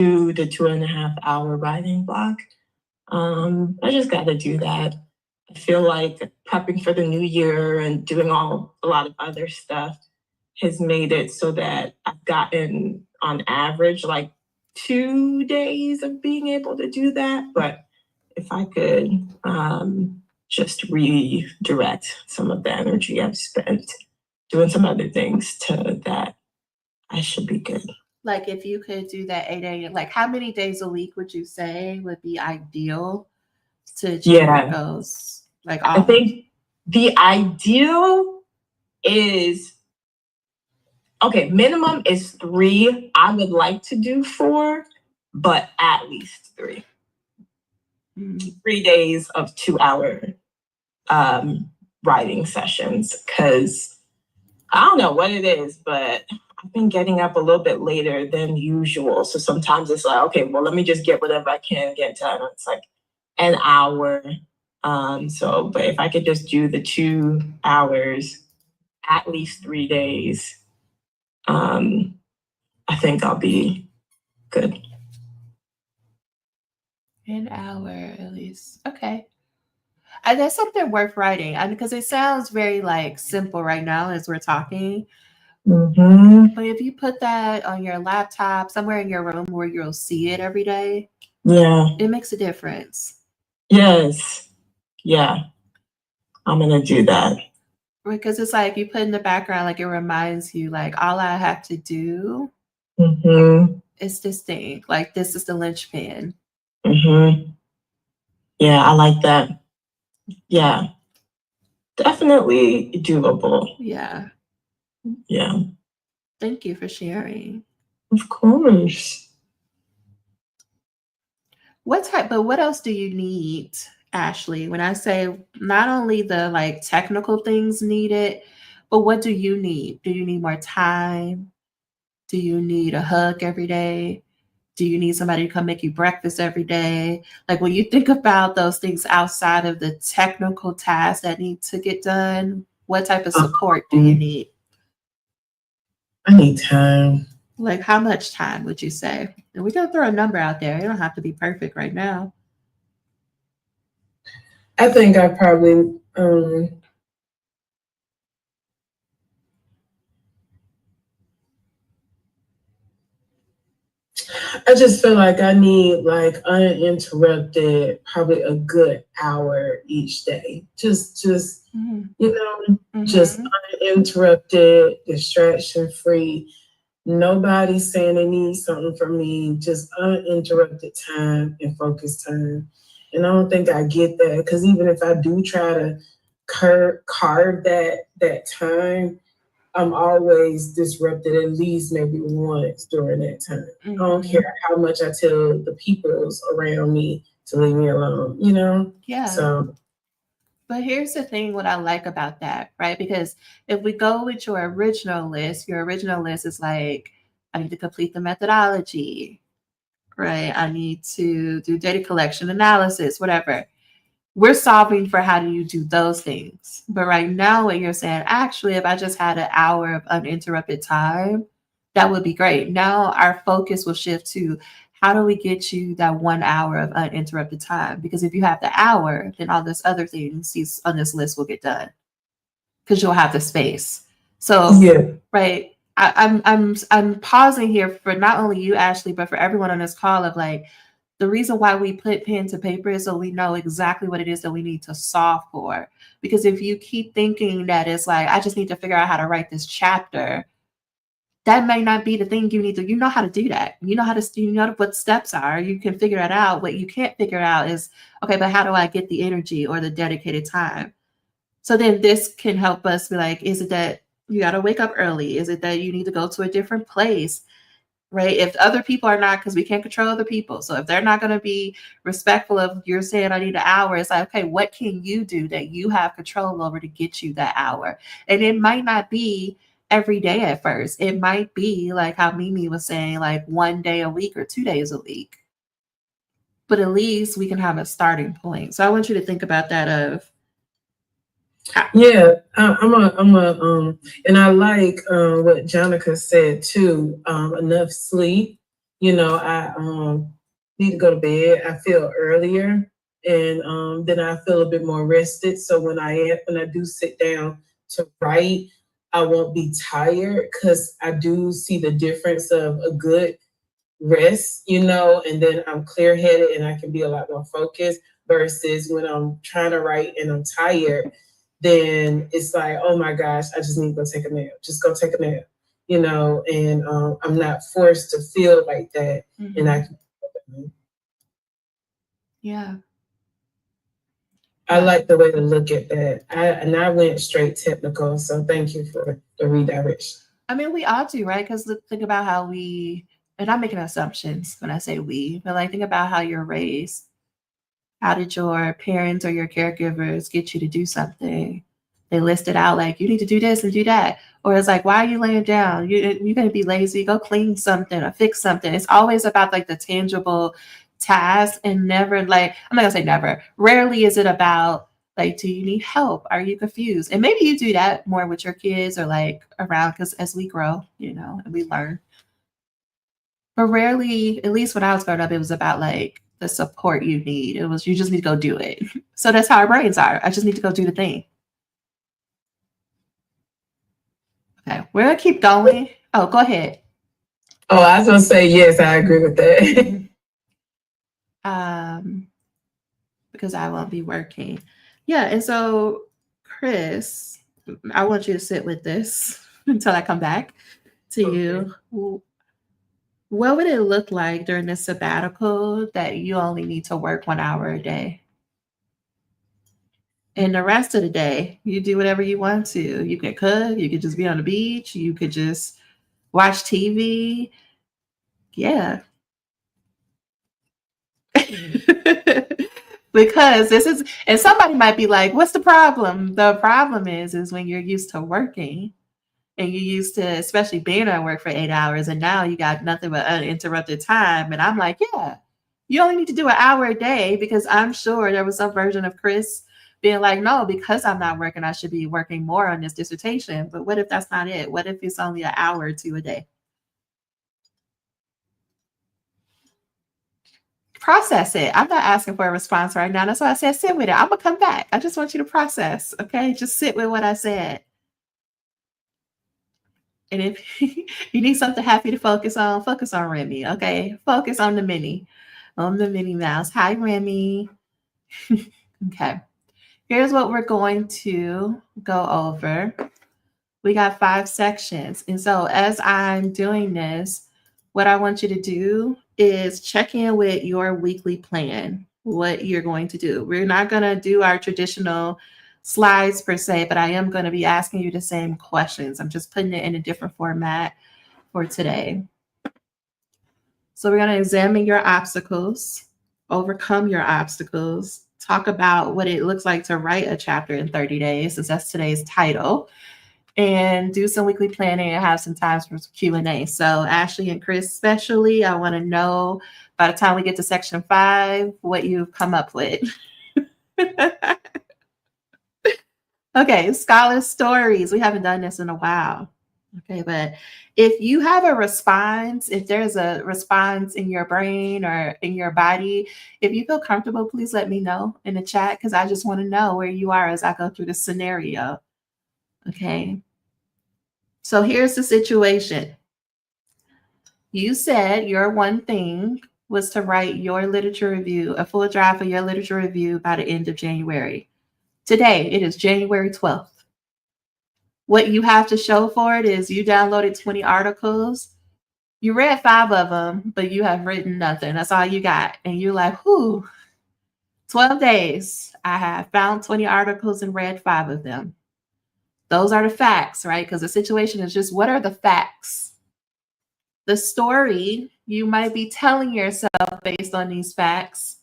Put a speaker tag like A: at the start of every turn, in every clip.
A: 2 to 2.5 hour writing block. I just got to do that. I feel like prepping for the new year and doing a lot of other stuff has made it so that I've gotten on average like 2 days of being able to do that. But if I could just redirect some of the energy I've spent doing some other things to that, I should be good.
B: Like if you could do that 8 a.m., like how many days a week would you say would be ideal to achieve your goals? Like
A: I think the ideal is, okay, minimum is 3. I would like to do 4, but at least 3. 3 days of 2-hour writing sessions, because I don't know what it is, but I've been getting up a little bit later than usual. So sometimes it's like, okay, well, let me just get whatever I can get done. It's like an hour. But if I could just do the 2 hours, at least 3 days, I think I'll be good.
B: An hour at least. Okay. And that's something worth writing. Because it sounds very like simple right now as we're talking. But if you put that on your laptop, somewhere in your room where you'll see it every day, it makes a difference.
A: Yes. Yeah. I'm going to do that.
B: Because it's like you put in the background, like it reminds you, like all I have to do is this thing. Like this is the linchpin.
A: Yeah, I like that. Yeah. Definitely doable.
B: Yeah.
A: Yeah.
B: Thank you for sharing.
A: Of course.
B: But what else do you need, Ashley? When I say not only the like technical things needed, but what do you need? Do you need more time? Do you need a hug every day? Do you need somebody to come make you breakfast every day? Like when you think about those things outside of the technical tasks that need to get done, what type of support do you need?
A: I need time.
B: Like how much time would you say? And we can throw a number out there. You don't have to be perfect right now.
A: I think I probably I just feel like I need like uninterrupted, probably a good hour each day. Just just uninterrupted, distraction free. Nobody saying they need something from me. Just uninterrupted time and focused time. And I don't think I get that, because even if I do try to carve that time, I'm always disrupted at least maybe once during that time. I don't care how much I tell the peoples around me to leave me alone,
B: Yeah.
A: So.
B: But here's the thing, what I like about that, right? Because if we go with your original list is like, I need to complete the methodology, right? I need to do data collection, analysis, whatever. We're solving for how do you do those things. But right now, what you're saying, actually, if I just had an hour of uninterrupted time, that would be great. Now our focus will shift to how do we get you that 1 hour of uninterrupted time? Because if you have the hour, then all this other things on this list will get done because you'll have the space. So, right. I'm pausing here for not only you, Ashley, but for everyone on this call of like, the reason why we put pen to paper is so we know exactly what it is that we need to solve for. Because if you keep thinking that it's like, I just need to figure out how to write this chapter, that may not be the thing you need to, you know how to do that. You know what steps are. You can figure it out. What you can't figure out is, okay, but how do I get the energy or the dedicated time? So then this can help us be like, is it that you got to wake up early? Is it that you need to go to a different place? Right? If other people are not, because we can't control other people. So if they're not going to be respectful of you're saying I need an hour, it's like, okay, what can you do that you have control over to get you that hour? And it might not be every day at first. It might be like how Mimi was saying, like 1 day a week or 2 days a week. But at least we can have a starting point. So I want you to think about that of,
A: yeah, and I like what Jonica said too. Enough sleep
C: I need to go to bed. I feel earlier, and then I feel a bit more rested. So when I do sit down to write, I won't be tired because I do see the difference of a good rest, and then I'm clear headed and I can be a lot more focused versus when I'm trying to write and I'm tired, then it's like, oh my gosh, I just need to go take a nap. Just go take a nap, and I'm not forced to feel like that. Mm-hmm. And I can.
B: Yeah.
C: I like the way to look at that. I went straight technical, so thank you for the redirection.
B: I mean, we all do, right? Because think about how and I'm making assumptions when I say we, but like think about how you're raised. How did your parents or your caregivers get you to do something? They list it out like, you need to do this and do that. Or it's like, why are you laying down? You're going to be lazy. Go clean something or fix something. It's always about like the tangible task and never like, I'm not going to say never. Rarely is it about like, do you need help? Are you confused? And maybe you do that more with your kids or like around because as we grow, and we learn. But rarely, at least when I was growing up, it was about like the support you need. It was, you just need to go do it. So that's how our brains are. I just need to go do the thing. Okay, we're going to keep going. Oh, go ahead.
C: Oh, I was going to say, yes, I agree with that.
B: Because I won't be working. Yeah, and so, Chris, I want you to sit with this until I come back to you. What would it look like during this sabbatical that you only need to work 1 hour a day? And the rest of the day, you do whatever you want to. You can cook, you could just be on the beach, you could just watch TV. Yeah. Because this is, and somebody might be like, what's the problem? The problem is when you're used to working and you're used to, especially being at work for 8 hours, and now you got nothing but uninterrupted time. And I'm like, yeah, you only need to do 1 hour a day, because I'm sure there was some version of Chris being like, no, because I'm not working, I should be working more on this dissertation. But what if that's not it? What if it's only 1 hour or 2 a day? Process it. I'm not asking for a response right now. That's why I said sit with it. I'm gonna come back. I just want you to process. Okay, just sit with what I said. And if you need something happy to focus on Remy. Okay, focus on the Minnie Mouse. Hi, Remy. Okay, here's what we're going to go over. We got 5 sections, and so as I'm doing this, what I want you to do is check in with your weekly plan, what you're going to do. We're not going to do our traditional slides per se, but I am going to be asking you the same questions. I'm just putting it in a different format for today. So we're going to examine your obstacles, overcome your obstacles, talk about what it looks like to write a chapter in 30 days, since that's today's title, and do some weekly planning and have some time for some Q&A. So Ashley and Chris especially, I want to know by the time we get to section 5, what you've come up with. Okay, scholar stories. We haven't done this in a while. Okay, but if you have a response, if there's a response in your brain or in your body, if you feel comfortable, please let me know in the chat, because I just want to know where you are as I go through the scenario. Okay. So here's the situation. You said your one thing was to write your literature review, a full draft of your literature review by the end of January. Today, it is January 12th. What you have to show for it is you downloaded 20 articles. You read 5 of them, but you have written nothing. That's all you got. And you're like, whew, 12 days. I have found 20 articles and read 5 of them. Those are the facts, right? Because the situation is just, what are the facts? The story you might be telling yourself based on these facts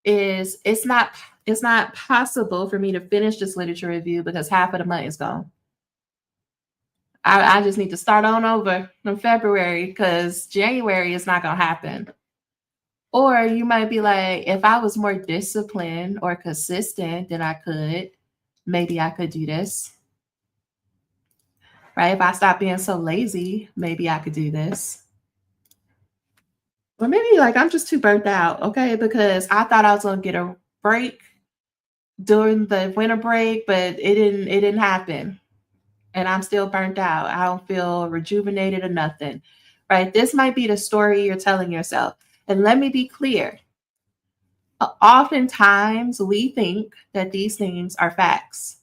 B: is, it's not possible for me to finish this literature review because half of the money is gone. I just need to start on over from February because January is not going to happen. Or you might be like, if I was more disciplined or consistent, then maybe I could do this. Right? If I stop being so lazy, maybe I could do this. Or maybe like I'm just too burnt out, okay? Because I thought I was gonna get a break during the winter break, but it didn't happen. And I'm still burnt out. I don't feel rejuvenated or nothing. Right? This might be the story you're telling yourself. And let me be clear. Oftentimes we think that these things are facts.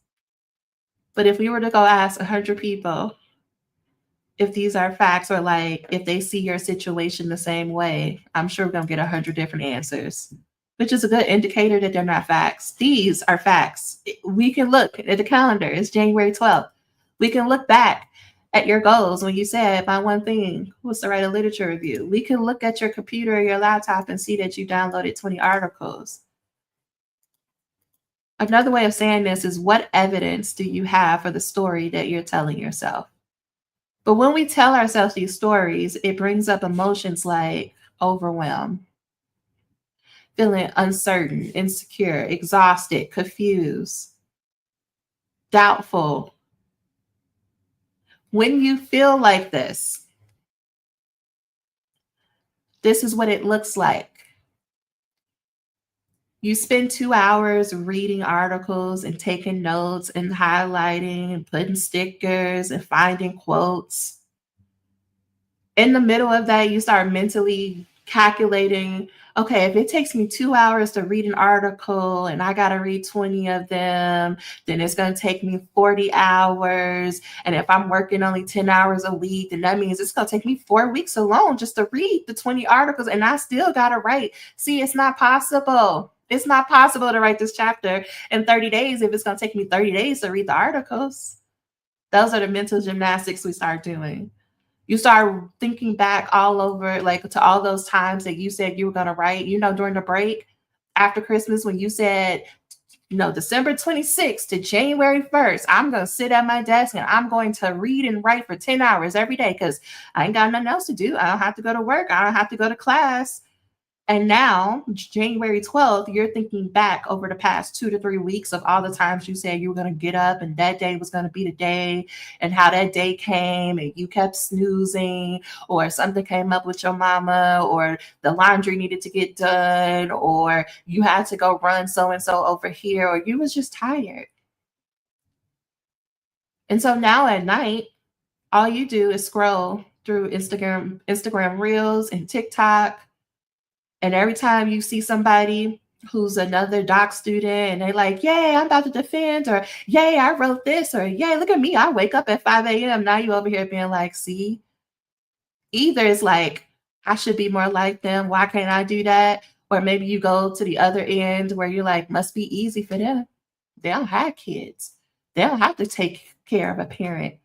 B: But if we were to go ask 100 people if these are facts or like if they see your situation the same way, I'm sure we're going to get 100 different answers, which is a good indicator that they're not facts. These are facts. We can look at the calendar. It's January 12th. We can look back at your goals when you said, my one thing was to write a literature review. We can look at your computer or your laptop and see that you downloaded 20 articles. Another way of saying this is, what evidence do you have for the story that you're telling yourself? But when we tell ourselves these stories, it brings up emotions like overwhelm, feeling uncertain, insecure, exhausted, confused, doubtful. When you feel like this is what it looks like. You spend 2 hours reading articles and taking notes and highlighting and putting stickers and finding quotes. In the middle of that, you start mentally calculating, okay, if it takes me 2 hours to read an article and I got to read 20 of them, then it's going to take me 40 hours. And if I'm working only 10 hours a week, then that means it's going to take me 4 weeks alone just to read the 20 articles. And I still got to write. See, it's not possible. It's not possible to write this chapter in 30 days if it's going to take me 30 days to read the articles. Those are the mental gymnastics we start doing. You start thinking back all over, like to all those times that you said you were going to write, during the break after Christmas when you said, December 26th to January 1st, I'm going to sit at my desk and I'm going to read and write for 10 hours every day because I ain't got nothing else to do. I don't have to go to work. I don't have to go to class. And now, January 12th, you're thinking back over the past 2 to 3 weeks of all the times you said you were going to get up and that day was going to be the day, and how that day came and you kept snoozing, or something came up with your mama, or the laundry needed to get done, or you had to go run so-and-so over here, or you was just tired. And so now at night, all you do is scroll through Instagram Reels and TikTok. And every time you see somebody who's another doc student and they're like, yay, I'm about to defend, or yay, I wrote this, or yay, look at me, I wake up at 5 a.m. Now you over here being like, see, either it's like, I should be more like them. Why can't I do that? Or maybe you go to the other end where you're like, must be easy for them. They don't have kids. They don't have to take care of a parent.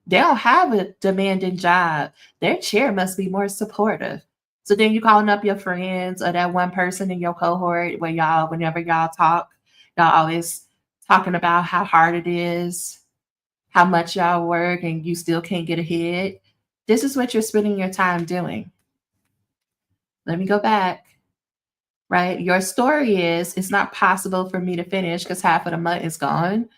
B: They don't have a demanding job. Their chair must be more supportive. So then you calling up your friends or that one person in your cohort where whenever y'all talk, y'all always talking about how hard it is, how much y'all work, and you still can't get ahead. This is what you're spending your time doing. Let me go back, right? Your story is, it's not possible for me to finish because half of the month is gone.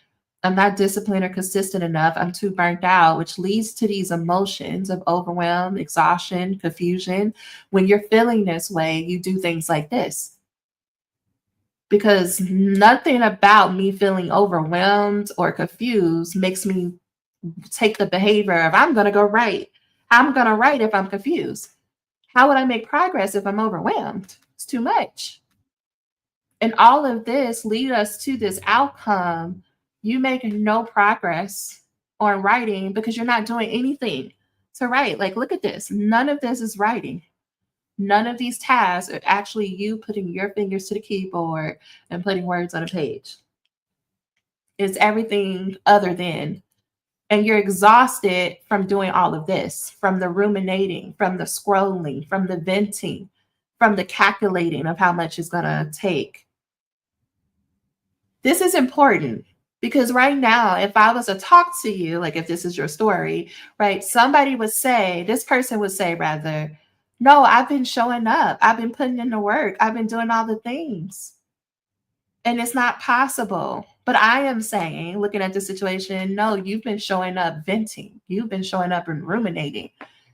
B: I'm not disciplined or consistent enough. I'm too burnt out, which leads to these emotions of overwhelm, exhaustion, confusion. When you're feeling this way, you do things like this. Because nothing about me feeling overwhelmed or confused makes me take the behavior of, I'm going to go write. I'm going to write if I'm confused. How would I make progress if I'm overwhelmed? It's too much. And all of this lead us to this outcome. You make no progress on writing because you're not doing anything to write. Like, look at this. None of this is writing. None of these tasks are actually you putting your fingers to the keyboard and putting words on a page. It's everything other than. And you're exhausted from doing all of this, from the ruminating, from the scrolling, from the venting, from the calculating of how much it's going to take. This is important because right now, if I was to talk to you, like if this is your story, right, this person would say rather, no, I've been showing up. I've been putting in the work. I've been doing all the things. And it's not possible. But I am saying, looking at the situation, no, you've been showing up venting. You've been showing up and ruminating.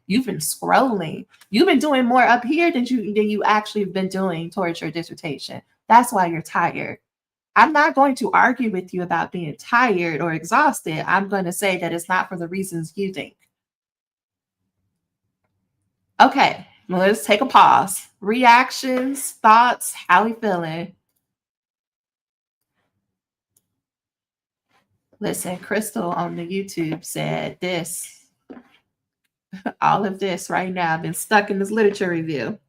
B: You've been scrolling. You've been doing more up here than you actually have been doing towards your dissertation. That's why you're tired. I'm not going to argue with you about being tired or exhausted. I'm going to say that it's not for the reasons you think. Okay, well, let's take a pause. Reactions, thoughts, how we feeling? Listen, Crystal on the YouTube said this. All of this right now. I've been stuck in this literature review.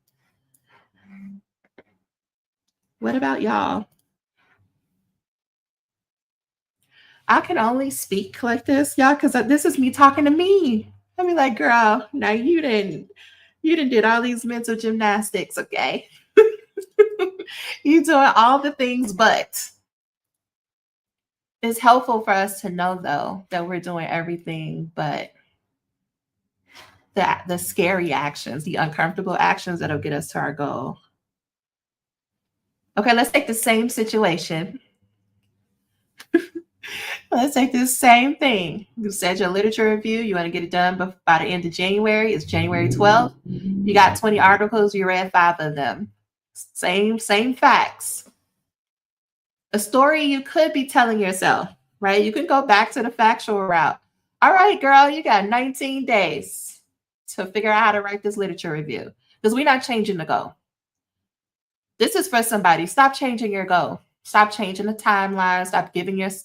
B: What about y'all? I can only speak like this, y'all, because this is me talking to me. I be like, girl, now you didn't did all these mental gymnastics, okay? You doing all the things, but it's helpful for us to know, though, that we're doing everything but the scary actions, the uncomfortable actions that'll get us to our goal. Okay, let's take the same situation. Let's take this same thing. You said your literature review, you want to get it done by the end of January. It's January 12th. You got 20 articles, you read 5 of them. Same facts. A story you could be telling yourself, right? You can go back to the factual route. All right, girl, you got 19 days to figure out how to write this literature review, because we're not changing the goal. This is for somebody. Stop changing your goal. Stop changing the timeline. Stop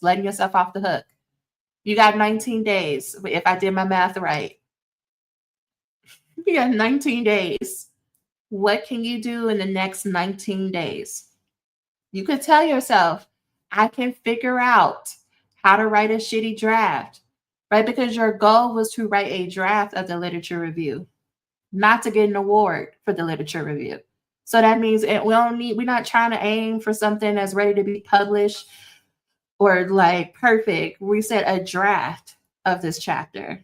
B: letting yourself off the hook. You got 19 days. If I did my math right, you got 19 days. What can you do in the next 19 days? You could tell yourself, I can figure out how to write a shitty draft, right? Because your goal was to write a draft of the literature review, not to get an award for the literature review. So that means we're not trying to aim for something that's ready to be published or like perfect. We said a draft of this chapter,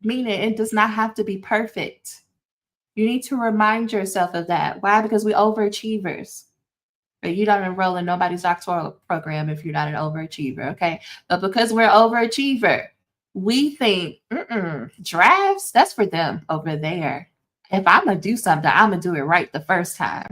B: meaning it does not have to be perfect. You need to remind yourself of that. Why? Because we're overachievers. But you don't enroll in nobody's doctoral program if you're not an overachiever, okay? But because we're overachiever, we think, drafts, that's for them over there. If I'm going to do something, I'm going to do it right the first time.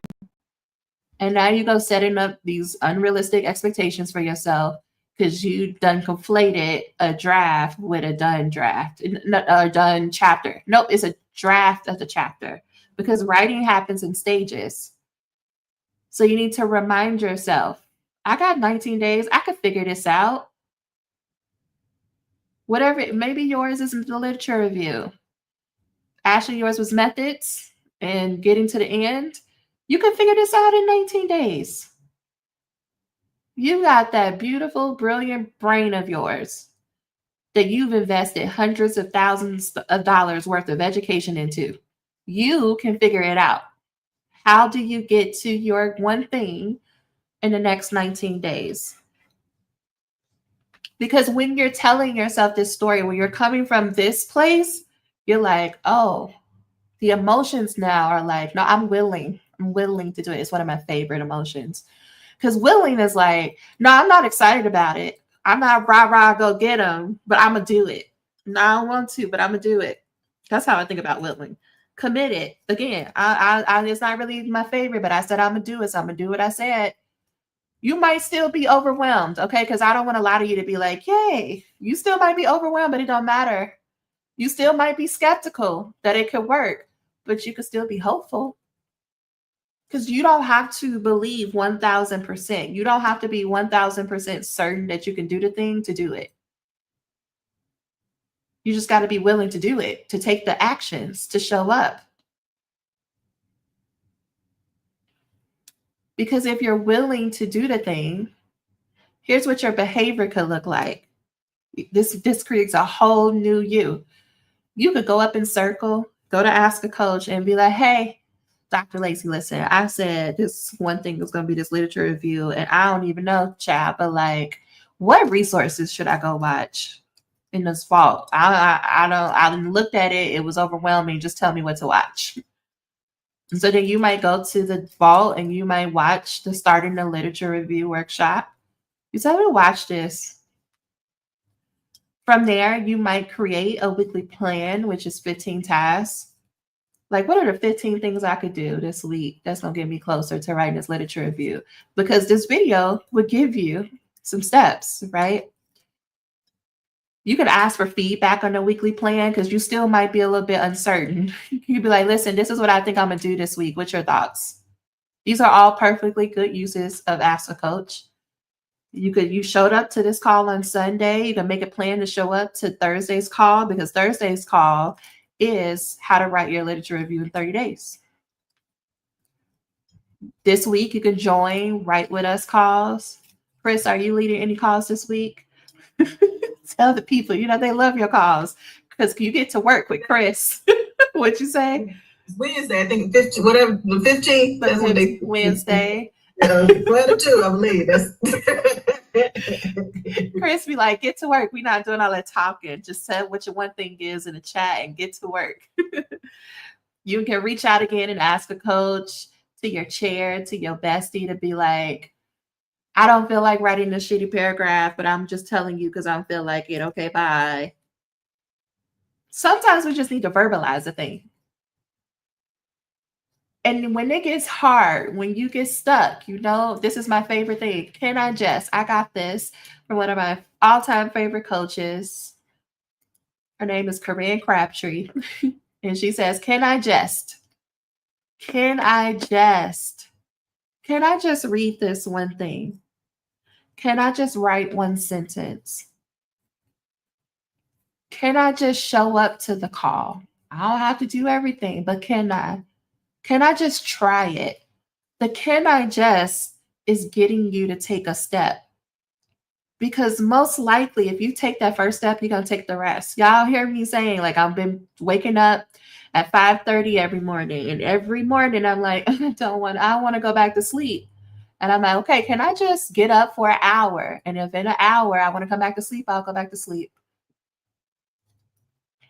B: And now you go setting up these unrealistic expectations for yourself because you done conflated a draft with a done draft, a done chapter. Nope, it's a draft of the chapter because writing happens in stages. So you need to remind yourself, I got 19 days. I could figure this out. Whatever, maybe yours isn't the literature review. Ashley, yours was methods and getting to the end. You can figure this out in 19 days. You got that beautiful, brilliant brain of yours that you've invested hundreds of thousands of dollars worth of education into. You can figure it out. How do you get to your one thing in the next 19 days? Because when you're telling yourself this story, when you're coming from this place, you're like, oh, the emotions now are like, no, I'm willing to do it. It's one of my favorite emotions. Because willing is like, no, I'm not excited about it. I'm not rah, go get them, but I'm going to do it. No, I don't want to, but I'm going to do it. That's how I think about willing. Committed. Again, I it's not really my favorite, but I said I'm going to do it, so I'm going to do what I said. You might still be overwhelmed, okay? Because I don't want a lot of you to be like, yay. You still might be overwhelmed, but it don't matter. You still might be skeptical that it could work, but you could still be hopeful. Because you don't have to believe 1,000%. You don't have to be 1,000% certain that you can do the thing to do it. You just got to be willing to do it, to take the actions, to show up. Because if you're willing to do the thing, here's what your behavior could look like. This creates a whole new you. You could go up in circle, go to ask a coach and be like, hey, Dr. Lacy, listen, I said this one thing was going to be this literature review, and I don't even know, child, but like, what resources should I go watch in this fall? I looked at it. It was overwhelming. Just tell me what to watch. So then you might go to the vault and you might watch the Starting the Literature Review workshop. You say, I'm going to watch this. From there, you might create a weekly plan, which is 15 tasks. Like, what are the 15 things I could do this week that's going to get me closer to writing this literature review? Because this video would give you some steps, right? You could ask for feedback on the weekly plan because you still might be a little bit uncertain. You'd be like, listen, this is what I think I'm going to do this week. What's your thoughts? These are all perfectly good uses of Ask a Coach. You showed up to this call on Sunday. You can make a plan to show up to Thursday's call, because Thursday's call is how to write your literature review in 30 days. This week, you can join Write With Us calls. Chris, are you leading any calls this week? Tell the people, they love your calls because you get to work with Chris. What'd you say?
C: Wednesday, I think 15, whatever, the 15th. That's when they
B: Wednesday.
C: Well, the two, I believe.
B: Chris be like, get to work. We're not doing all that talking. Just say what your one thing is in the chat and get to work. You can reach out again and ask a coach, to your chair, to your bestie, to be like, I don't feel like writing this shitty paragraph, but I'm just telling you because I don't feel like it. Okay, bye. Sometimes we just need to verbalize a thing. And when it gets hard, when you get stuck, this is my favorite thing. I got this from one of my all-time favorite coaches. Her name is Corinne Crabtree. And she says, can I just read this one thing? Can I just write one sentence? Can I just show up to the call? I don't have to do everything, but can I? Can I just try it? The can I just is getting you to take a step. Because most likely, if you take that first step, you're going to take the rest. Y'all hear me saying, like, I've been waking up at 5:30 every morning. And every morning I'm like, I want to go back to sleep. And I'm like, okay, can I just get up for an hour? And if in an hour I want to come back to sleep, I'll go back to sleep.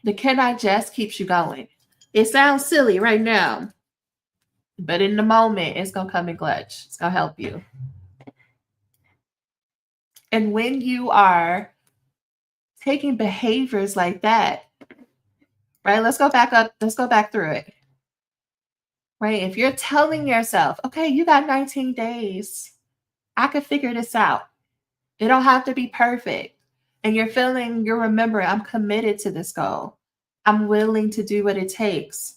B: The can I just keeps you going. It sounds silly right now, but in the moment, it's going to come in clutch. It's going to help you. And when you are taking behaviors like that, right? Let's go back up. Let's go back through it. Right? If you're telling yourself, okay, you got 19 days. I could figure this out. It don't have to be perfect. And you're remembering, I'm committed to this goal. I'm willing to do what it takes.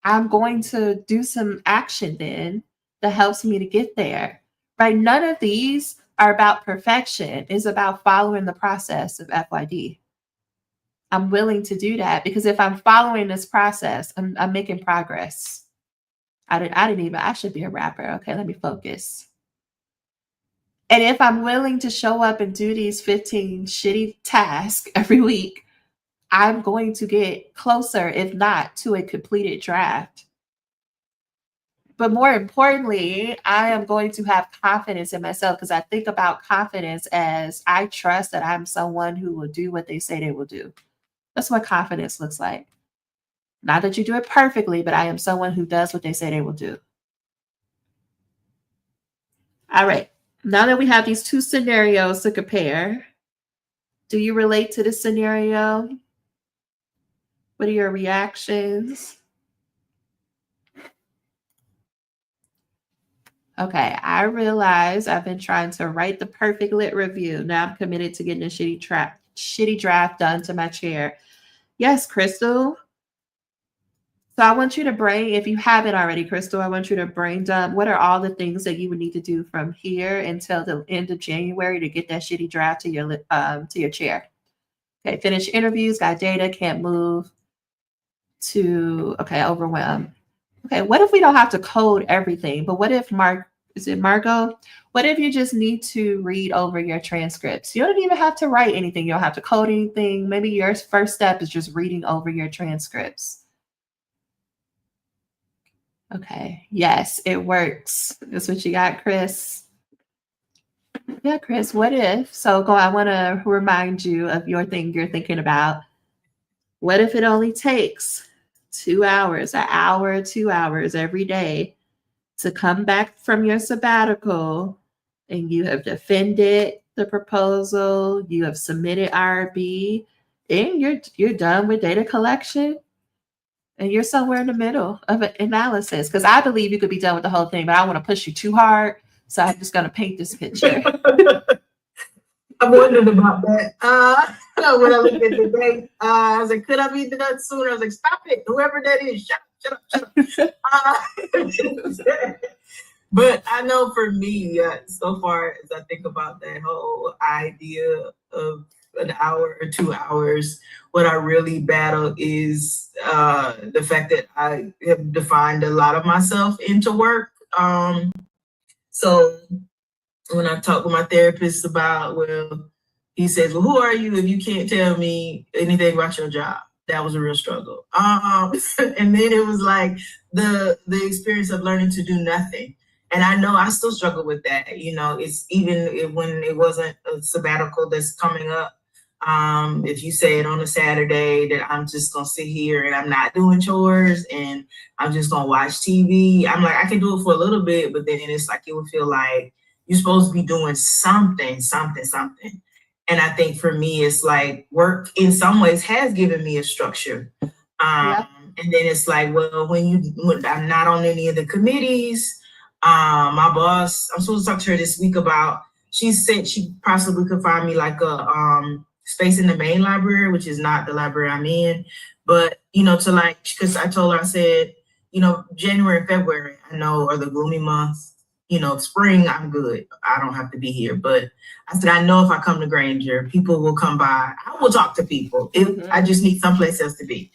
B: I'm going to do some action then that helps me to get there. Right? None of these are about perfection. It's about following the process of FYD. I'm willing to do that because if I'm following this process, I'm making progress. I should be a rapper. Okay, let me focus. And if I'm willing to show up and do these 15 shitty tasks every week, I'm going to get closer, if not to a completed draft. But more importantly, I am going to have confidence in myself because I think about confidence as I trust that I'm someone who will do what they say they will do. That's what confidence looks like. Not that you do it perfectly, but I am someone who does what they say they will do. All right. Now that we have these two scenarios to compare, do you relate to this scenario? What are your reactions? Okay, I realize I've been trying to write the perfect lit review. Now I'm committed to getting a shitty draft done to my chair. Yes, Crystal. So I want you to if you haven't already, Crystal, I want you to brain dump. What are all the things that you would need to do from here until the end of January to get that shitty draft to your chair? Okay, finish interviews, got data, can't move overwhelmed. Okay, what if we don't have to code everything? But what if Margot? What if you just need to read over your transcripts? You don't even have to write anything. You don't have to code anything. Maybe your first step is just reading over your transcripts. Okay, yes, it works. That's what you got, Chris. Yeah, Chris, what if? I want to remind you of your thing you're thinking about. What if it only takes 2 hours, an hour, 2 hours every day to come back from your sabbatical and you have defended the proposal, you have submitted IRB, and you're done with data collection, and you're somewhere in the middle of an analysis. Because I believe you could be done with the whole thing, but I want to push you too hard, so I'm just going to paint this picture.
C: I wondered about that. When I looked at the date, I was like, could I be done sooner? I was like, stop it, whoever that is, shut up. But I know for me, so far as I think about that whole idea of an hour or 2 hours, what I really battle is the fact that I have defined a lot of myself into work. So when I talk with my therapist about, well, he says, well, who are you if you can't tell me anything about your job? That was a real struggle. And then it was like the experience of learning to do nothing. And I know I still struggle with that. You know, it's even when it wasn't a sabbatical that's coming up. If you say it on a Saturday that I'm just gonna sit here and I'm not doing chores and I'm just gonna watch TV, I'm like, I can do it for a little bit, but then it's like it would feel like you're supposed to be doing something. And I think for me, it's like work in some ways has given me a structure.
B: Yeah.
C: And then it's like, well, when I'm not on any of the committees, my boss, I'm supposed to talk to her this week about, she said she possibly could find me like a space in the main library, which is not the library I'm in, but, you know, to like, because I told her, I said, you know, January and February, I know are the gloomy months. You know, spring, I'm good. I don't have to be here. But I said, I know if I come to Granger, people will come by. I will talk to people. I just need someplace else to be.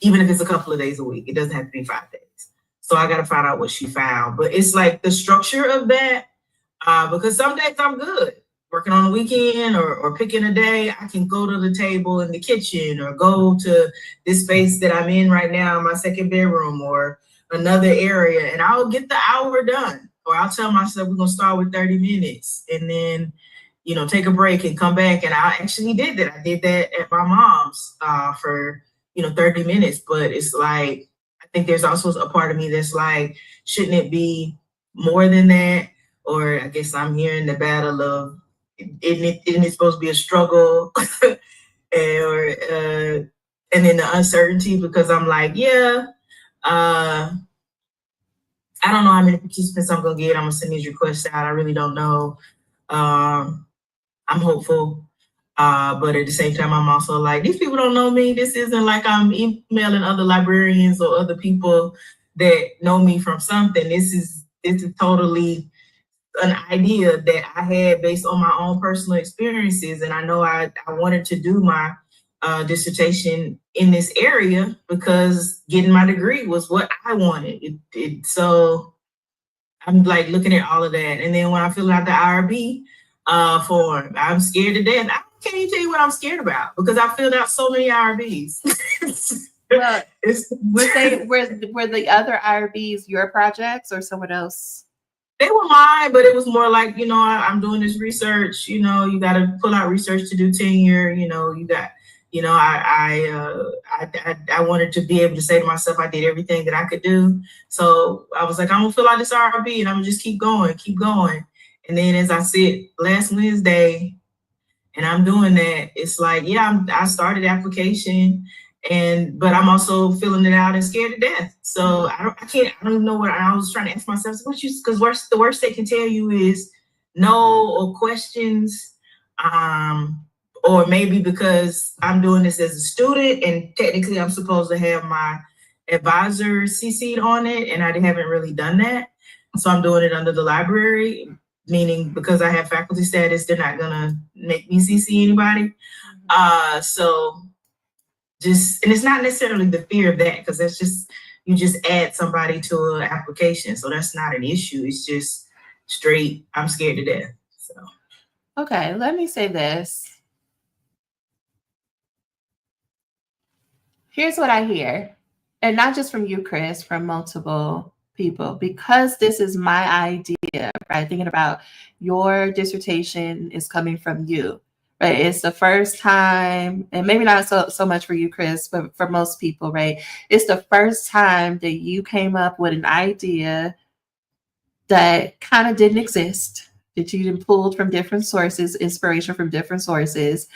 C: Even if it's a couple of days a week, it doesn't have to be 5 days. So I got to find out what she found. But it's like the structure of that, because some days I'm good. Working on the weekend or picking a day, I can go to the table in the kitchen or go to this space that I'm in right now, my second bedroom, or another area, and I'll get the hour done. Or I'll tell myself we're gonna start with 30 minutes and then, you know, take a break and come back. And I actually did that. I did that at my mom's for, you know, 30 minutes. But it's like, I think there's also a part of me that's like, shouldn't it be more than that? Or I guess I'm hearing the battle of, isn't it supposed to be a struggle? And then the uncertainty, because I'm like, yeah, I don't know how many participants I'm gonna get. I'm gonna send these requests out. I really don't know. I'm hopeful, but at the same time, I'm also like, these people don't know me. This isn't like I'm emailing other librarians or other people that know me from something. This is totally an idea that I had based on my own personal experiences, and I know I wanted to do my dissertation in this area because getting my degree was what I wanted. So I'm like looking at all of that. And then when I fill out the IRB form, I'm scared to death. I can't even tell you what I'm scared about because I filled out so many IRBs.
B: Well, were the other IRBs your projects or someone else?
C: They were mine, but it was more like, you know, I'm doing this research, you know, you got to pull out research to do tenure, you know, you got, you know, I wanted to be able to say to myself, I did everything that I could do. So I was like, I'm gonna fill out this RB and I'm gonna just keep going. And then as I said last Wednesday, and I'm doing that, it's like, yeah, I started the application, but I'm also filling it out and scared to death. So I don't even know what I was trying to ask myself. Because the worst they can tell you is no or questions, or maybe because I'm doing this as a student and technically I'm supposed to have my advisor CC'd on it, and I haven't really done that. So I'm doing it under the library, meaning because I have faculty status, they're not gonna make me CC anybody. So just, and it's not necessarily the fear of that, because that's just, you just add somebody to an application. So that's not an issue. It's just straight, I'm scared to death. So.
B: Okay, let me say this. Here's what I hear, and not just from you, Chris, from multiple people, because this is my idea, right? Thinking about your dissertation is coming from you, right? It's the first time, and maybe not so much for you, Chris, but for most people, right? It's the first time that you came up with an idea that kind of didn't exist, that you pulled from different sources, inspiration from different sources.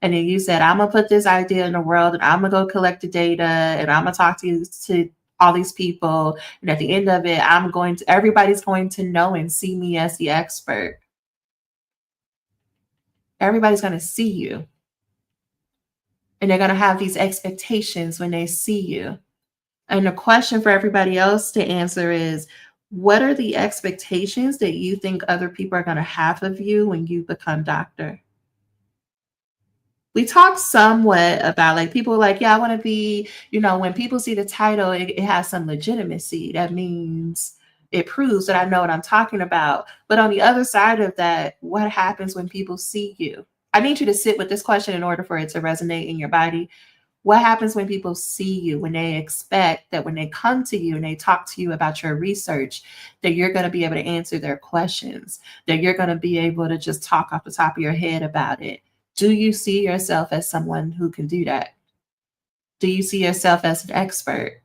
B: And then you said, I'm gonna put this idea in the world and I'm gonna go collect the data and I'm gonna talk to all these people. And at the end of it, everybody's going to know and see me as the expert. Everybody's gonna see you. And they're gonna have these expectations when they see you. And the question for everybody else to answer is, what are the expectations that you think other people are gonna have of you when you become doctor? We talked somewhat about like people like, yeah, I want to be, when people see the title, it has some legitimacy. That means it proves that I know what I'm talking about. But on the other side of that, what happens when people see you? I need you to sit with this question in order for it to resonate in your body. What happens when people see you, when they expect that when they come to you and they talk to you about your research, that you're going to be able to answer their questions, that you're going to be able to just talk off the top of your head about it? Do you see yourself as someone who can do that? Do you see yourself as an expert?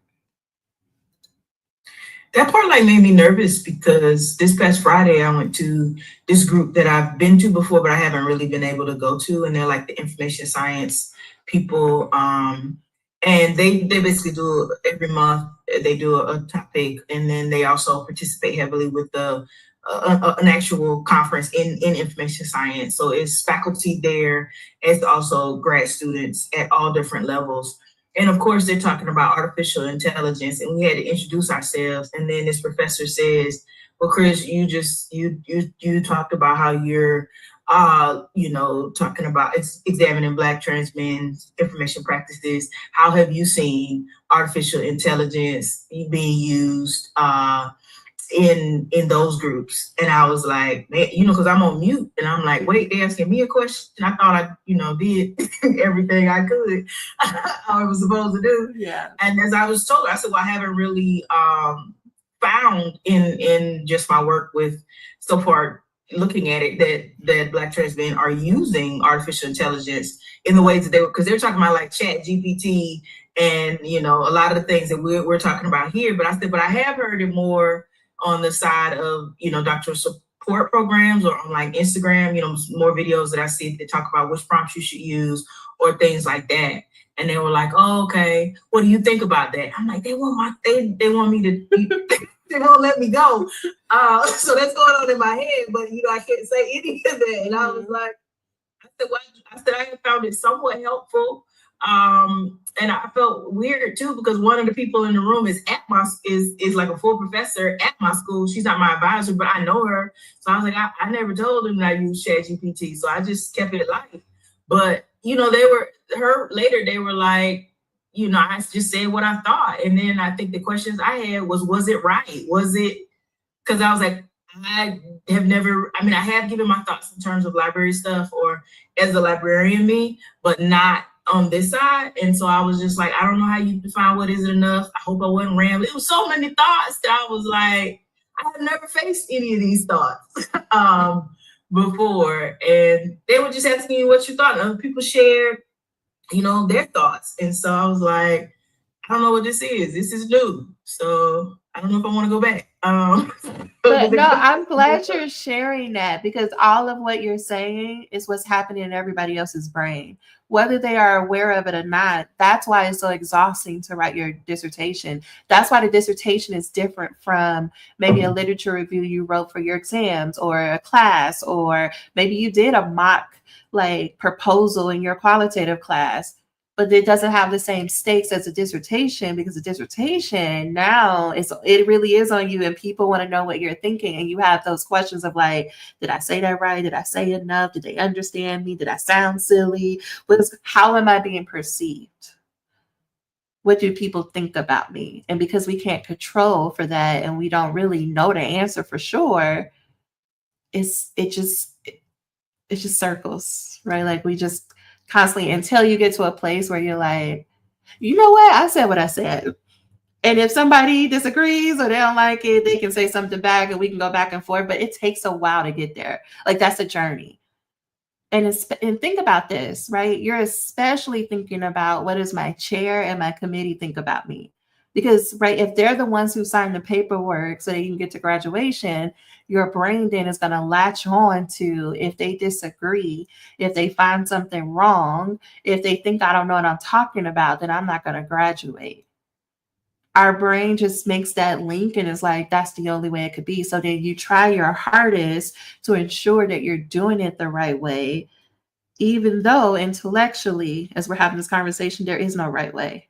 C: That part like made me nervous because this past Friday I went to this group that I've been to before, but I haven't really been able to go to, and they're like the information science people. And they basically do every month. They do a topic, and then they also participate heavily with an actual conference in information science. So it's faculty there, as also grad students at all different levels. And of course, they're talking about artificial intelligence, and we had to introduce ourselves. And then this professor says, "Well, Chris, you talked about how you're, talking about examining Black trans men's information practices. How have you seen artificial intelligence being used in those groups?" And I was like, man, because I'm on mute, and I'm like, wait, they asking me a question. I thought I, did everything I could, I was supposed to do.
B: Yeah.
C: And as I was told, I said, well, I haven't really found in just my work with so far looking at it that Black trans men are using artificial intelligence in the ways that because they're talking about like Chat GPT and a lot of the things that we're talking about here. But I said, but I have heard it more on the side of doctoral support programs or on like Instagram, more videos that I see that talk about which prompts you should use or things like that. And they were like, oh, okay, what do you think about that? I'm like, they want me to they won't let me go. So that's going on in my head, but I can't say any of that. And I was like, I said I found it somewhat helpful. And I felt weird too, because one of the people in the room is is like a full professor at my school. She's not my advisor, but I know her. So I was like, I never told them that I used ChatGPT. So I just kept it light. But, they were like, I just said what I thought. And then I think the questions I had was it right? Was it, because I was like, I have given my thoughts in terms of library stuff or as a librarian me, but not on this side. And so I was just like, I don't know how you define what is it enough. I hope I wasn't rambling. It was so many thoughts that I was like, I have never faced any of these thoughts before. And they were just asking you what you thought. Other people shared, their thoughts. And so I was like, I don't know what this is. This is new. So I don't know if I want to go back.
B: But no, I'm glad you're sharing that, because all of what you're saying is what's happening in everybody else's brain, whether they are aware of it or not. That's why it's so exhausting to write your dissertation. That's why the dissertation is different from maybe a literature review you wrote for your exams or a class, or maybe you did a mock proposal in your qualitative class. But it doesn't have the same stakes as a dissertation, because a dissertation now it really is on you, and people want to know what you're thinking. And you have those questions of like, did I say that right? Did I say enough? Did they understand me? Did I sound silly? How am I being perceived? What do people think about me? And because we can't control for that, and we don't really know the answer for sure, it just circles, right? Like we just constantly, until you get to a place where you're like, you know what? I said what I said. And if somebody disagrees or they don't like it, they can say something back and we can go back and forth. But it takes a while to get there. Like that's a journey. And think about this, right? You're especially thinking about what does my chair and my committee think about me? Because, right, if they're the ones who sign the paperwork so that you can get to graduation, your brain then is going to latch on to if they disagree, if they find something wrong, if they think I don't know what I'm talking about, then I'm not going to graduate. Our brain just makes that link and is like, that's the only way it could be. So then you try your hardest to ensure that you're doing it the right way, even though intellectually, as we're having this conversation, there is no right way.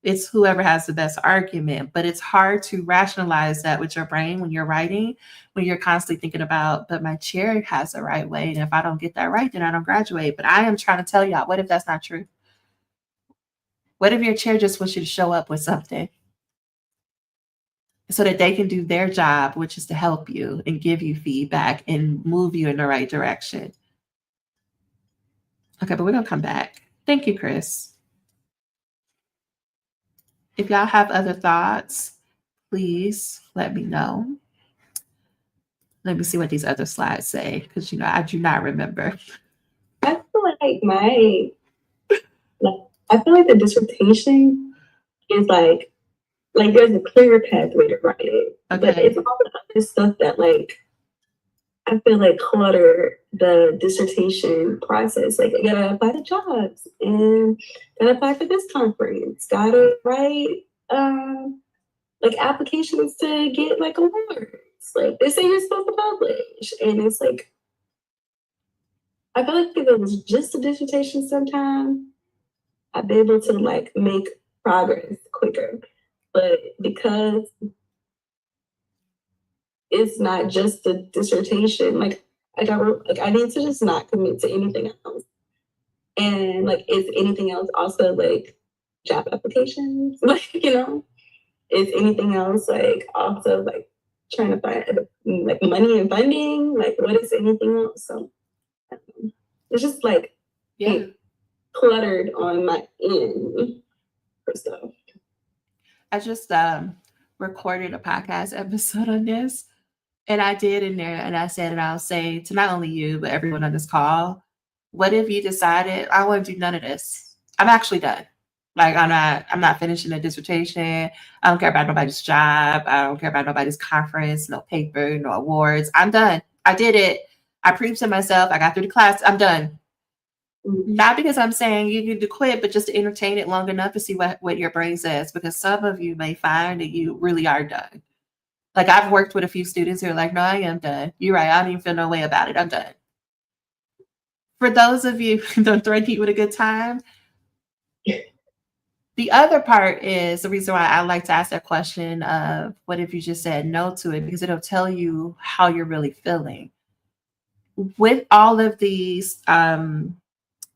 B: It's whoever has the best argument, but it's hard to rationalize that with your brain when you're writing, when you're constantly thinking about, but my chair has the right way. And if I don't get that right, then I don't graduate. But I am trying to tell y'all, what if that's not true? What if your chair just wants you to show up with something so that they can do their job, which is to help you and give you feedback and move you in the right direction? Okay, but we're going to come back. Thank you, Chris. If y'all have other thoughts, please let me know. Let me see what these other slides say, because I do not remember.
D: I feel like the dissertation is like there's a clear pathway to write it.
B: Okay.
D: But it's all the other stuff that I feel like clutter the dissertation process. Like I gotta apply to jobs and gotta apply for this conference, gotta write applications to get awards. Like they say you're supposed to publish. And it's like I feel like if it was just a dissertation sometime, I'd be able to make progress quicker. But because it's not just the dissertation, I need to just not commit to anything else. And is anything else also job applications? Is anything else also trying to find money and funding? What is anything else? So it's just
B: Yeah.
D: cluttered on my end for stuff.
B: I just recorded a podcast episode on this, and I did in there, and I said, and I'll say to not only you, but everyone on this call, what if you decided I want to do none of this? I'm actually done. I'm not finishing a dissertation. I don't care about nobody's job. I don't care about nobody's conference, no paper, no awards. I'm done. I did it. I proved to myself. I got through the class. I'm done. Not because I'm saying you need to quit, but just to entertain it long enough to see what your brain says, because some of you may find that you really are done. I've worked with a few students who are like, no, I am done. You're right. I don't even feel no way about it. I'm done. For those of you who don't threaten you with a good time, the other part is the reason why I like to ask that question of what if you just said no to it, because it'll tell you how you're really feeling. With all of these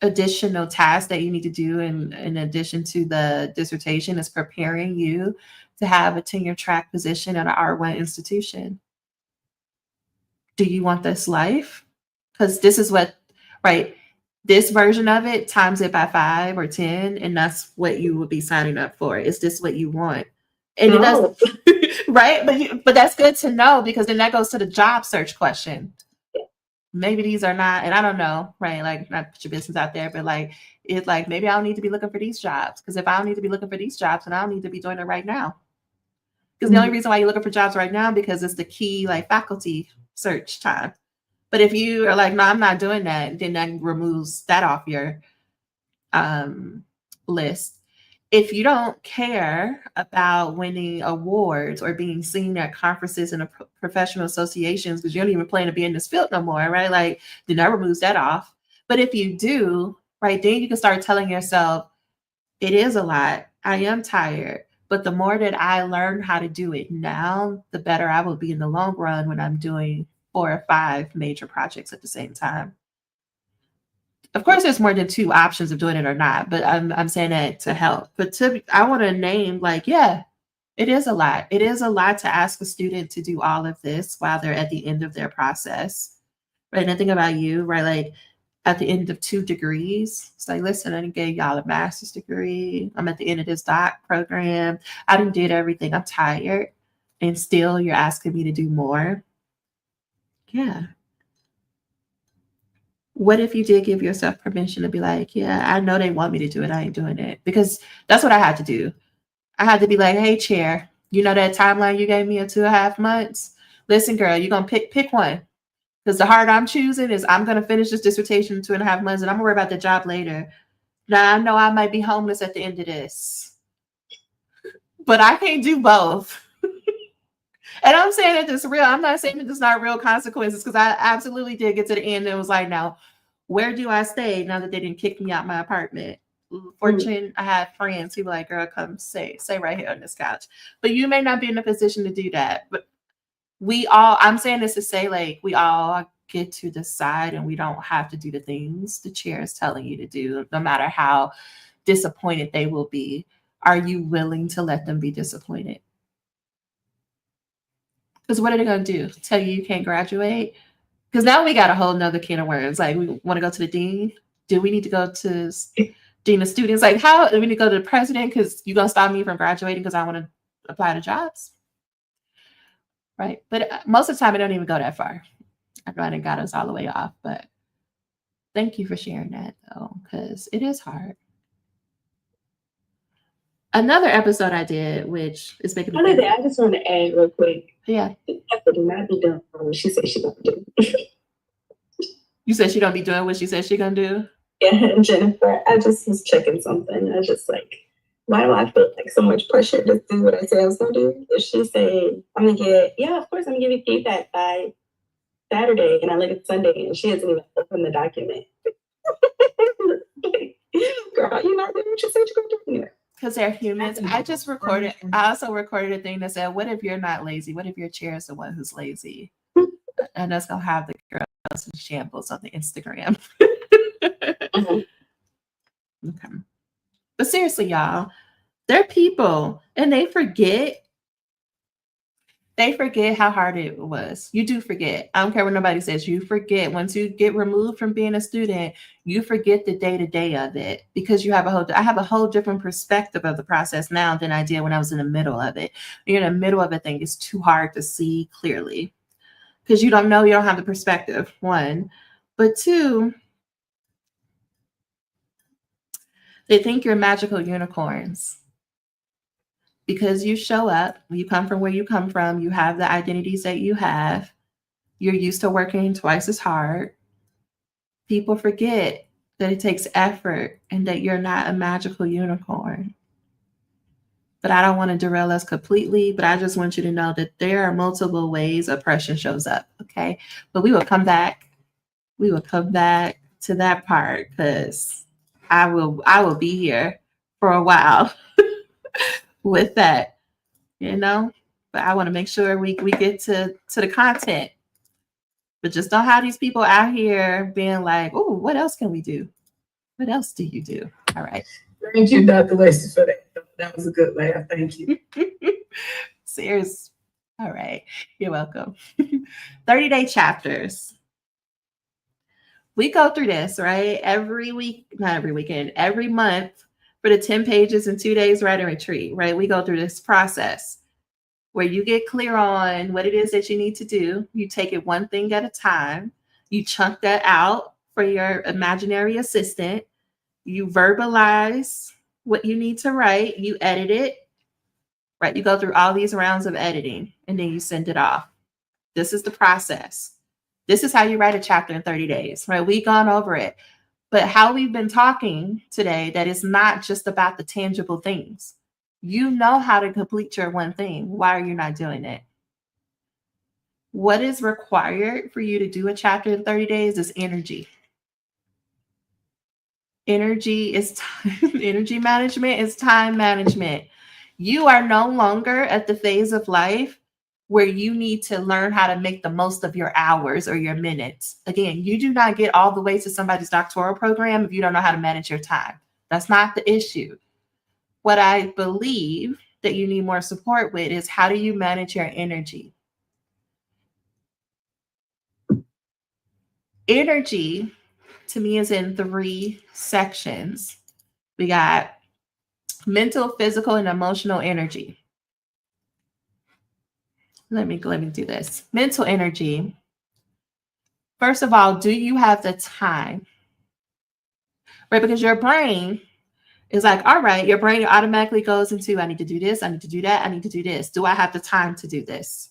B: additional tasks that you need to do in addition to the dissertation is preparing you to have a tenure track position at an R1 institution. Do you want this life? Because this is what, right, this version of it times it by 5 or 10, and that's what you would be signing up for. Is this what you want? And
D: No.
B: it doesn't, right? But that's good to know, because then that goes to the job search question. Maybe these are not, and I don't know, right? Not put your business out there, but it's maybe I don't need to be looking for these jobs. Because if I don't need to be looking for these jobs, then I don't need to be doing it right now. Because the only reason why you're looking for jobs right now, because it's the key faculty search time. But if you are no, I'm not doing that, then that removes that off your list. If you don't care about winning awards or being seen at conferences and professional associations, because you don't even plan to be in this field no more, right? Then that removes that off. But if you do, right, then you can start telling yourself, it is a lot. I am tired. But the more that I learn how to do it now, the better I will be in the long run when I'm doing 4 or 5 major projects at the same time. Of course, there's more than 2 options of doing it or not, but I'm saying that to help. But I want to name yeah, it is a lot. It is a lot to ask a student to do all of this while they're at the end of their process. Right? And think about you, right? At the end of 2 degrees, it's listen, I gave y'all a master's degree. I'm at the end of this doc program. I did everything. I'm tired. And still you're asking me to do more. Yeah. What if you did give yourself permission to be yeah, I know they want me to do it. I ain't doing it. Because that's what I had to do. I had to be like, hey, chair, you know that timeline you gave me of 2.5 months? Listen, girl, you're going to pick one. Because the hard I'm choosing is I'm going to finish this dissertation in 2.5 months and I'm going to worry about the job later. Now, I know I might be homeless at the end of this, but I can't do both. And I'm saying that this real. I'm not saying that there's not real consequences, because I absolutely did get to the end and was like, now, where do I stay now that they didn't kick me out my apartment? Fortune, I had friends who were like, girl, come stay right here on this couch. But you may not be in a position to do that. But I'm saying this to say, like, we all get to decide, and we don't have to do the things the chair is telling you to do, no matter how disappointed they will be. Are you willing to let them be disappointed? Because what are they going to do? Tell you can't graduate? Because now we got a whole nother can of worms. Like, we want to go to the dean. Do we need to go to dean of students? Like, how do we need to go to the president because you're going to stop me from graduating because I want to apply to jobs? Right. But most of the time, it don't even go that far. I thought it got us all the way off. But thank you for sharing that, though, because it is hard. Another episode I did, which is making me
D: I just want to add real quick.
B: Yeah.
D: Pepper do not be done for what she said she gonna do.
B: You said she don't be doing what she said she gonna do?
D: Yeah, Jennifer, I just was checking something. I was just like, why do I feel like so much pressure to do what I said I was gonna do? If she said, of course I'm gonna give you feedback by Saturday, and I look at Sunday and she hasn't even opened the document. Girl, you're not doing what you said you're gonna do anyway.
B: Because they're humans. I also recorded a thing that said, what if you're not lazy? What if your chair is the one who's lazy? And that's going to have the girls in shambles on the Instagram. Okay. But seriously, y'all, they're people and they forget how hard it was. You do forget. I don't care what nobody says. You forget. Once you get removed from being a student, you forget the day-to-day of it, because I have a whole different perspective of the process now than I did when I was in the middle of it. When you're in the middle of a thing, it's too hard to see clearly because you don't have the perspective, one. But two, they think you're magical unicorns. Because you show up, you come from where you come from, you have the identities that you have, you're used to working twice as hard. People forget that it takes effort and that you're not a magical unicorn. But I don't want to derail us completely, but I just want you to know that there are multiple ways oppression shows up, okay? But we will come back. We will come back to that part, because I will be here for a while with that, but I want to make sure we get to the content. But just don't have these people out here being like, oh, what else can we do? What else do you do? All right.
C: Thank you, Dr. Lacy, for that. That was a good laugh. Thank you.
B: Serious. All right. You're welcome. 30-day chapters. We go through this, right? Every week, not every weekend, every month for the 10 pages in 2 days write and retreat, right? We go through this process where you get clear on what it is that you need to do. You take it one thing at a time. You chunk that out for your imaginary assistant. You verbalize what you need to write. You edit it, right? You go through all these rounds of editing and then you send it off. This is the process. This is how you write a chapter in 30 days, right? We've gone over it. But how we've been talking today, that is not just about the tangible things. You know how to complete your one thing. Why are you not doing it? What is required for you to do a chapter in 30 days is energy. Energy is time. Energy management is time management. You are no longer at the phase of life where you need to learn how to make the most of your hours or your minutes. Again, you do not get all the way to somebody's doctoral program if you don't know how to manage your time. That's not the issue. What I believe that you need more support with is, how do you manage your energy? Energy, to me, is in 3 sections. We got mental, physical, and emotional energy. Let me do this. Mental energy. First of all, do you have the time? Right? Because your brain It's like, all right, your brain automatically goes into, I need to do this, I need to do that, I need to do this. Do I have the time to do this?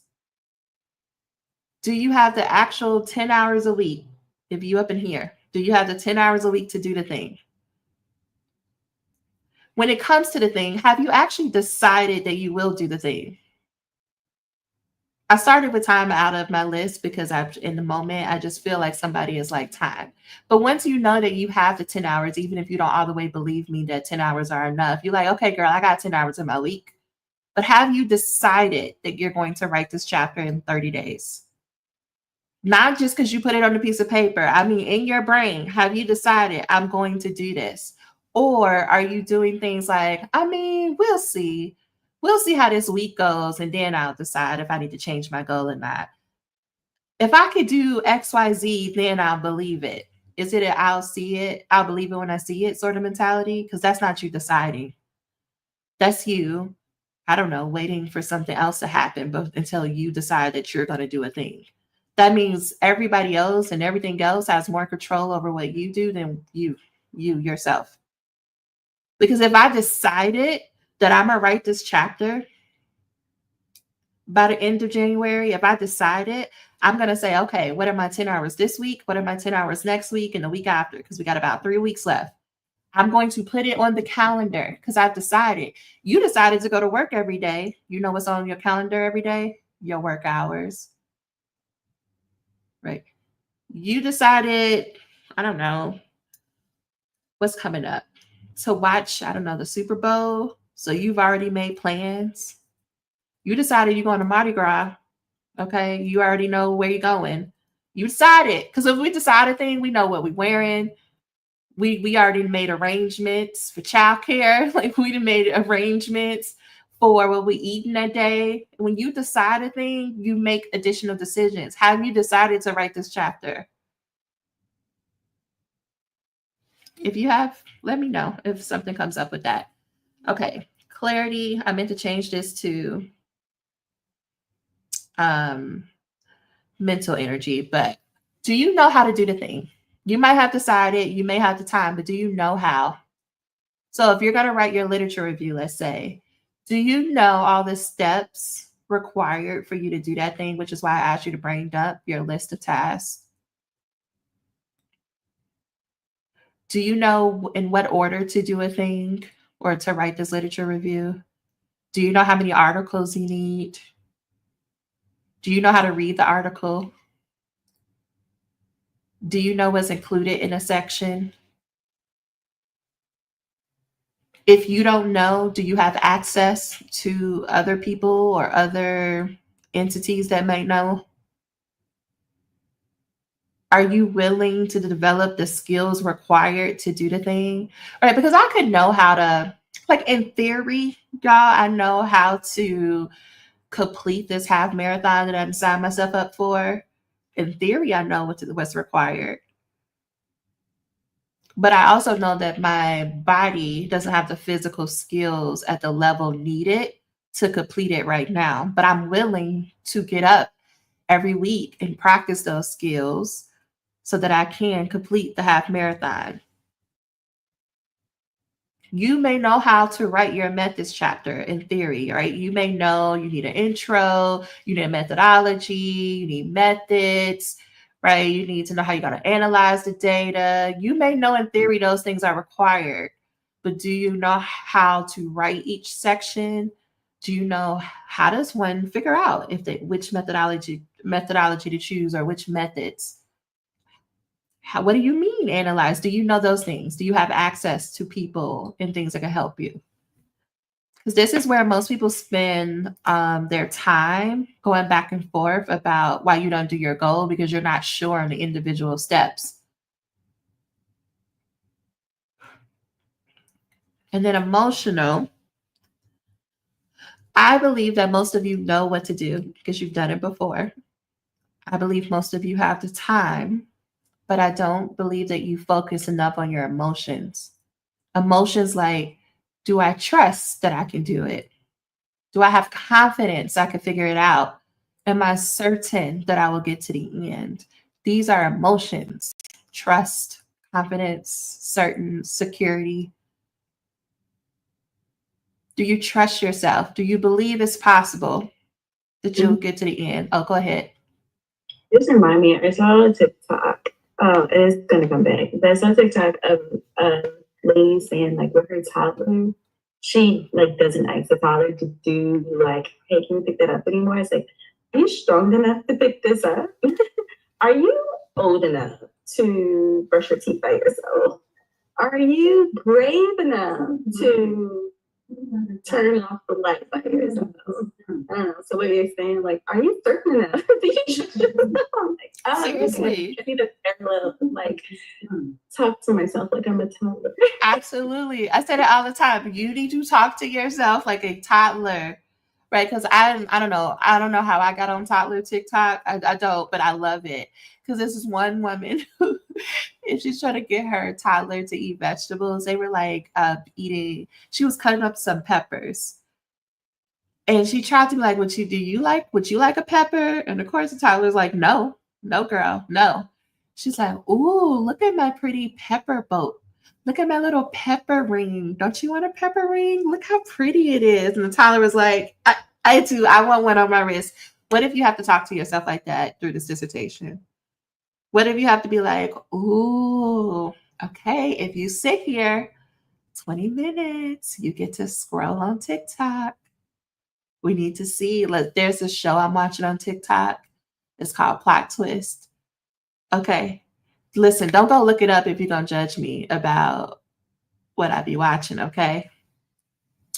B: Do you have the actual 10 hours a week? If you up in here, do you have the 10 hours a week to do the thing? When it comes to the thing, have you actually decided that you will do the thing? I started with time out of my list because in the moment, I just feel like somebody is like time. But once you know that you have the 10 hours, even if you don't all the way believe me that 10 hours are enough, you're like, okay, girl, I got 10 hours in my week. But have you decided that you're going to write this chapter in 30 days? Not just because you put it on a piece of paper. I mean, in your brain, have you decided I'm going to do this? Or are you doing things like, I mean, we'll see. We'll see how this week goes, and then I'll decide if I need to change my goal or not. If I could do XYZ, then I'll believe it. Is it an I'll see it, I'll believe it when I see it sort of mentality? Because that's not you deciding. That's you, I don't know, waiting for something else to happen but until you decide that you're going to do a thing. That means everybody else and everything else has more control over what you do than you yourself. Because if I decided that I'm going to write this chapter by the end of January, if I decided, I'm going to say, okay, what are my 10 hours this week? What are my 10 hours next week and the week after? Because we got about 3 weeks left. I'm going to put it on the calendar because I've decided. You decided to go to work every day. You know what's on your calendar every day? Your work hours. Right. You decided, I don't know, what's coming up, to watch, I don't know, the Super Bowl. So you've already made plans. You decided you're going to Mardi Gras. Okay. You already know where you're going. You decided. Because if we decide a thing, we know what we're wearing. We already made arrangements for childcare. Like we made arrangements for what we eating that day. When you decide a thing, you make additional decisions. Have you decided to write this chapter? If you have, let me know if something comes up with that. Okay, clarity. I meant to change this to mental energy, but do you know how to do the thing? You might have decided, you may have the time, but do you know how? So if you're going to write your literature review, let's say, do you know all the steps required for you to do that thing, which is why I asked you to bring up your list of tasks? Do you know in what order to do a thing or to write this literature review? Do you know how many articles you need? Do you know how to read the article? Do you know what's included in a section? If you don't know, do you have access to other people or other entities that might know? Are you willing to develop the skills required to do the thing? Right? Because I could know how to, like in theory, y'all, I know how to complete this half marathon that I've signed myself up for. In theory, I know what's required. But I also know that my body doesn't have the physical skills at the level needed to complete it right now. But I'm willing to get up every week and practice those skills so that I can complete the half marathon. You may know how to write your methods chapter in theory, right? You may know you need an intro, you need a methodology, you need methods, right? You need to know how you're going to analyze the data. You may know in theory those things are required, but do you know how to write each section? Do you know how does one figure out which methodology to choose or which methods? What do you mean analyze? Do you know those things? Do you have access to people and things that can help you? Because this is where most people spend their time going back and forth about why you don't do your goal because you're not sure on the individual steps. And then emotional. I believe that most of you know what to do because you've done it before. I believe most of you have the time, but I don't believe that you focus enough on your emotions. Emotions like, do I trust that I can do it? Do I have confidence I can figure it out? Am I certain that I will get to the end? These are emotions: trust, confidence, certain, security. Do you trust yourself? Do you believe it's possible that you'll get to the end? Oh, go ahead.
D: Just remind me, I saw a TikTok. Oh, it's gonna come back. But I saw a TikTok of a lady saying like with her toddler, she like doesn't ask the toddler to do like, hey, can you pick that up anymore? It's like, are you strong enough to pick this up? Are you old enough to brush your teeth by yourself? Are you brave enough to turn off the light by yourself? I don't know. So what you're saying, like, are you certain enough?
B: Seriously.
D: I need to parallel, like, talk to myself like I'm a toddler.
B: Absolutely. I said it all the time. You need to talk to yourself like a toddler, right? Because I don't know. I don't know how I got on toddler TikTok. I don't, but I love it. Because this is one woman who, if she's trying to get her toddler to eat vegetables, they were like eating, she was cutting up some peppers. And she tried to be like, would you like a pepper? And of course the toddler's like, no, girl, no. She's like, ooh, look at my pretty pepper boat. Look at my little pepper ring. Don't you want a pepper ring? Look how pretty it is. And the toddler was like, I do. I want one on my wrist. What if you have to talk to yourself like that through this dissertation? What if you have to be like, ooh, okay, if you sit here 20 minutes, you get to scroll on TikTok. We need to see, there's a show I'm watching on TikTok. It's called Plot Twist. Okay. Listen, don't go look it up if you're going to judge me about what I be watching, okay?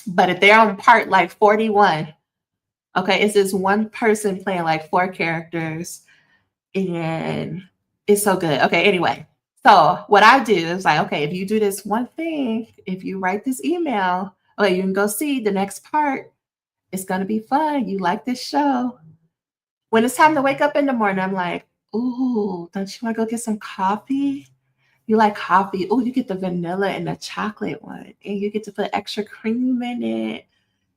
B: But if they're on part like 41, okay, it's this one person playing like 4 characters, and it's so good. Okay, anyway. So what I do is like, okay, if you do this one thing, if you write this email, okay, you can go see the next part. It's going to be fun. You like this show. When it's time to wake up in the morning, I'm like, ooh, don't you want to go get some coffee? You like coffee? Oh, you get the vanilla and the chocolate one, and you get to put extra cream in it.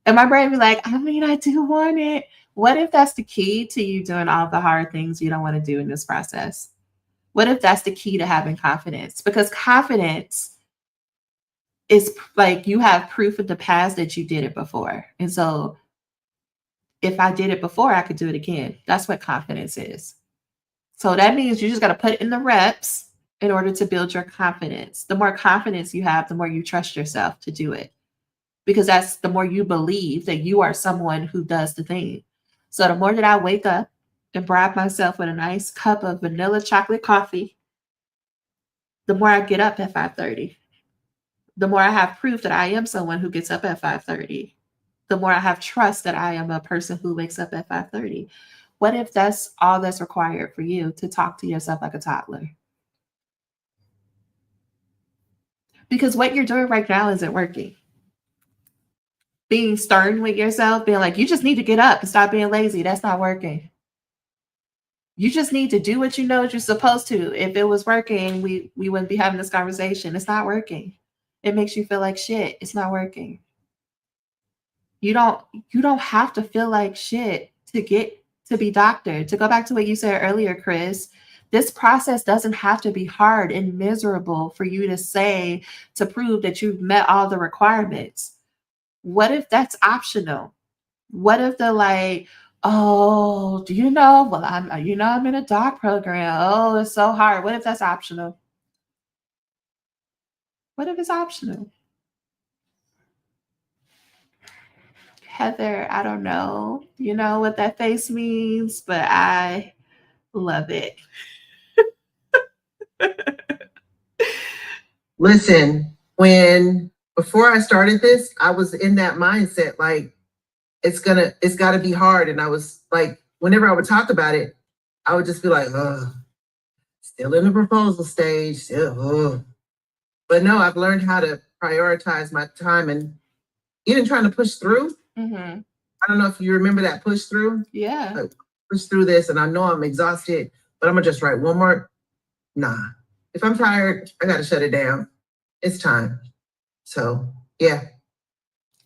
B: And my brain be like, I mean, I do want it. What if that's the key to you doing all the hard things you don't want to do in this process? What if that's the key to having confidence? Because confidence is like you have proof of the past that you did it before. And so if I did it before, I could do it again. That's what confidence is. So that means you just got to put in the reps in order to build your confidence. The more confidence you have, the more you trust yourself to do it. Because that's the more you believe that you are someone who does the thing. So the more that I wake up and bribe myself with a nice cup of vanilla chocolate coffee, the more I get up at 5:30. The more I have proof that I am someone who gets up at 5:30. The more I have trust that I am a person who wakes up at 5:30. What if that's all that's required for you to talk to yourself like a toddler? Because what you're doing right now isn't working. Being stern with yourself, being like, you just need to get up and stop being lazy. That's not working. You just need to do what you know you're supposed to. If it was working, we wouldn't be having this conversation. It's not working. It makes you feel like shit. It's not working. You don't have to feel like shit to get to be doctored. To go back to what you said earlier, Chris, this process doesn't have to be hard and miserable for you to say to prove that you've met all the requirements. What if that's optional? What if they're like, oh, do you know? Well, I'm in a doc program. Oh, it's so hard. What if that's optional? What if it's optional? Heather, I don't know. You know what that face means, but I love it.
C: Listen, before I started this, I was in that mindset, like it's got to be hard. And I was like, whenever I would talk about it, I would just be like, still in the proposal stage. Still, But no, I've learned how to prioritize my time and even trying to push through.
B: Mm-hmm.
C: I don't know if you remember that push through.
B: Yeah.
C: Like, push through this, and I know I'm exhausted, but I'm gonna just write one more. Nah, if I'm tired, I gotta shut it down. It's time. So yeah.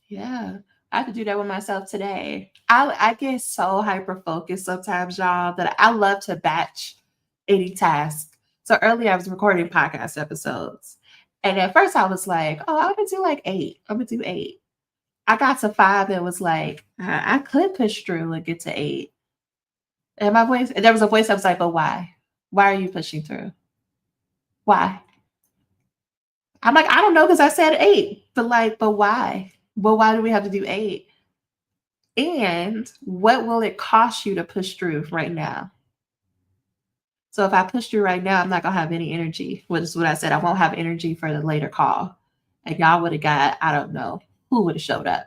B: Yeah. I have to do that with myself today. I get so hyper focused sometimes, y'all, that I love to batch any task. So earlier I was recording podcast episodes. And at first I was like, oh, I'm gonna do like 8. I'm gonna do 8. I got to 5 and was like, I could push through and get to 8. And there was a voice that was like, but why? Why are you pushing through? Why? I'm like, I don't know, because I said 8. But why? Well, why do we have to do 8? And what will it cost you to push through right now? So if I push through right now, I'm not gonna have any energy. Which is what I said. I won't have energy for the later call. And y'all would have got, I don't know, who would have showed up.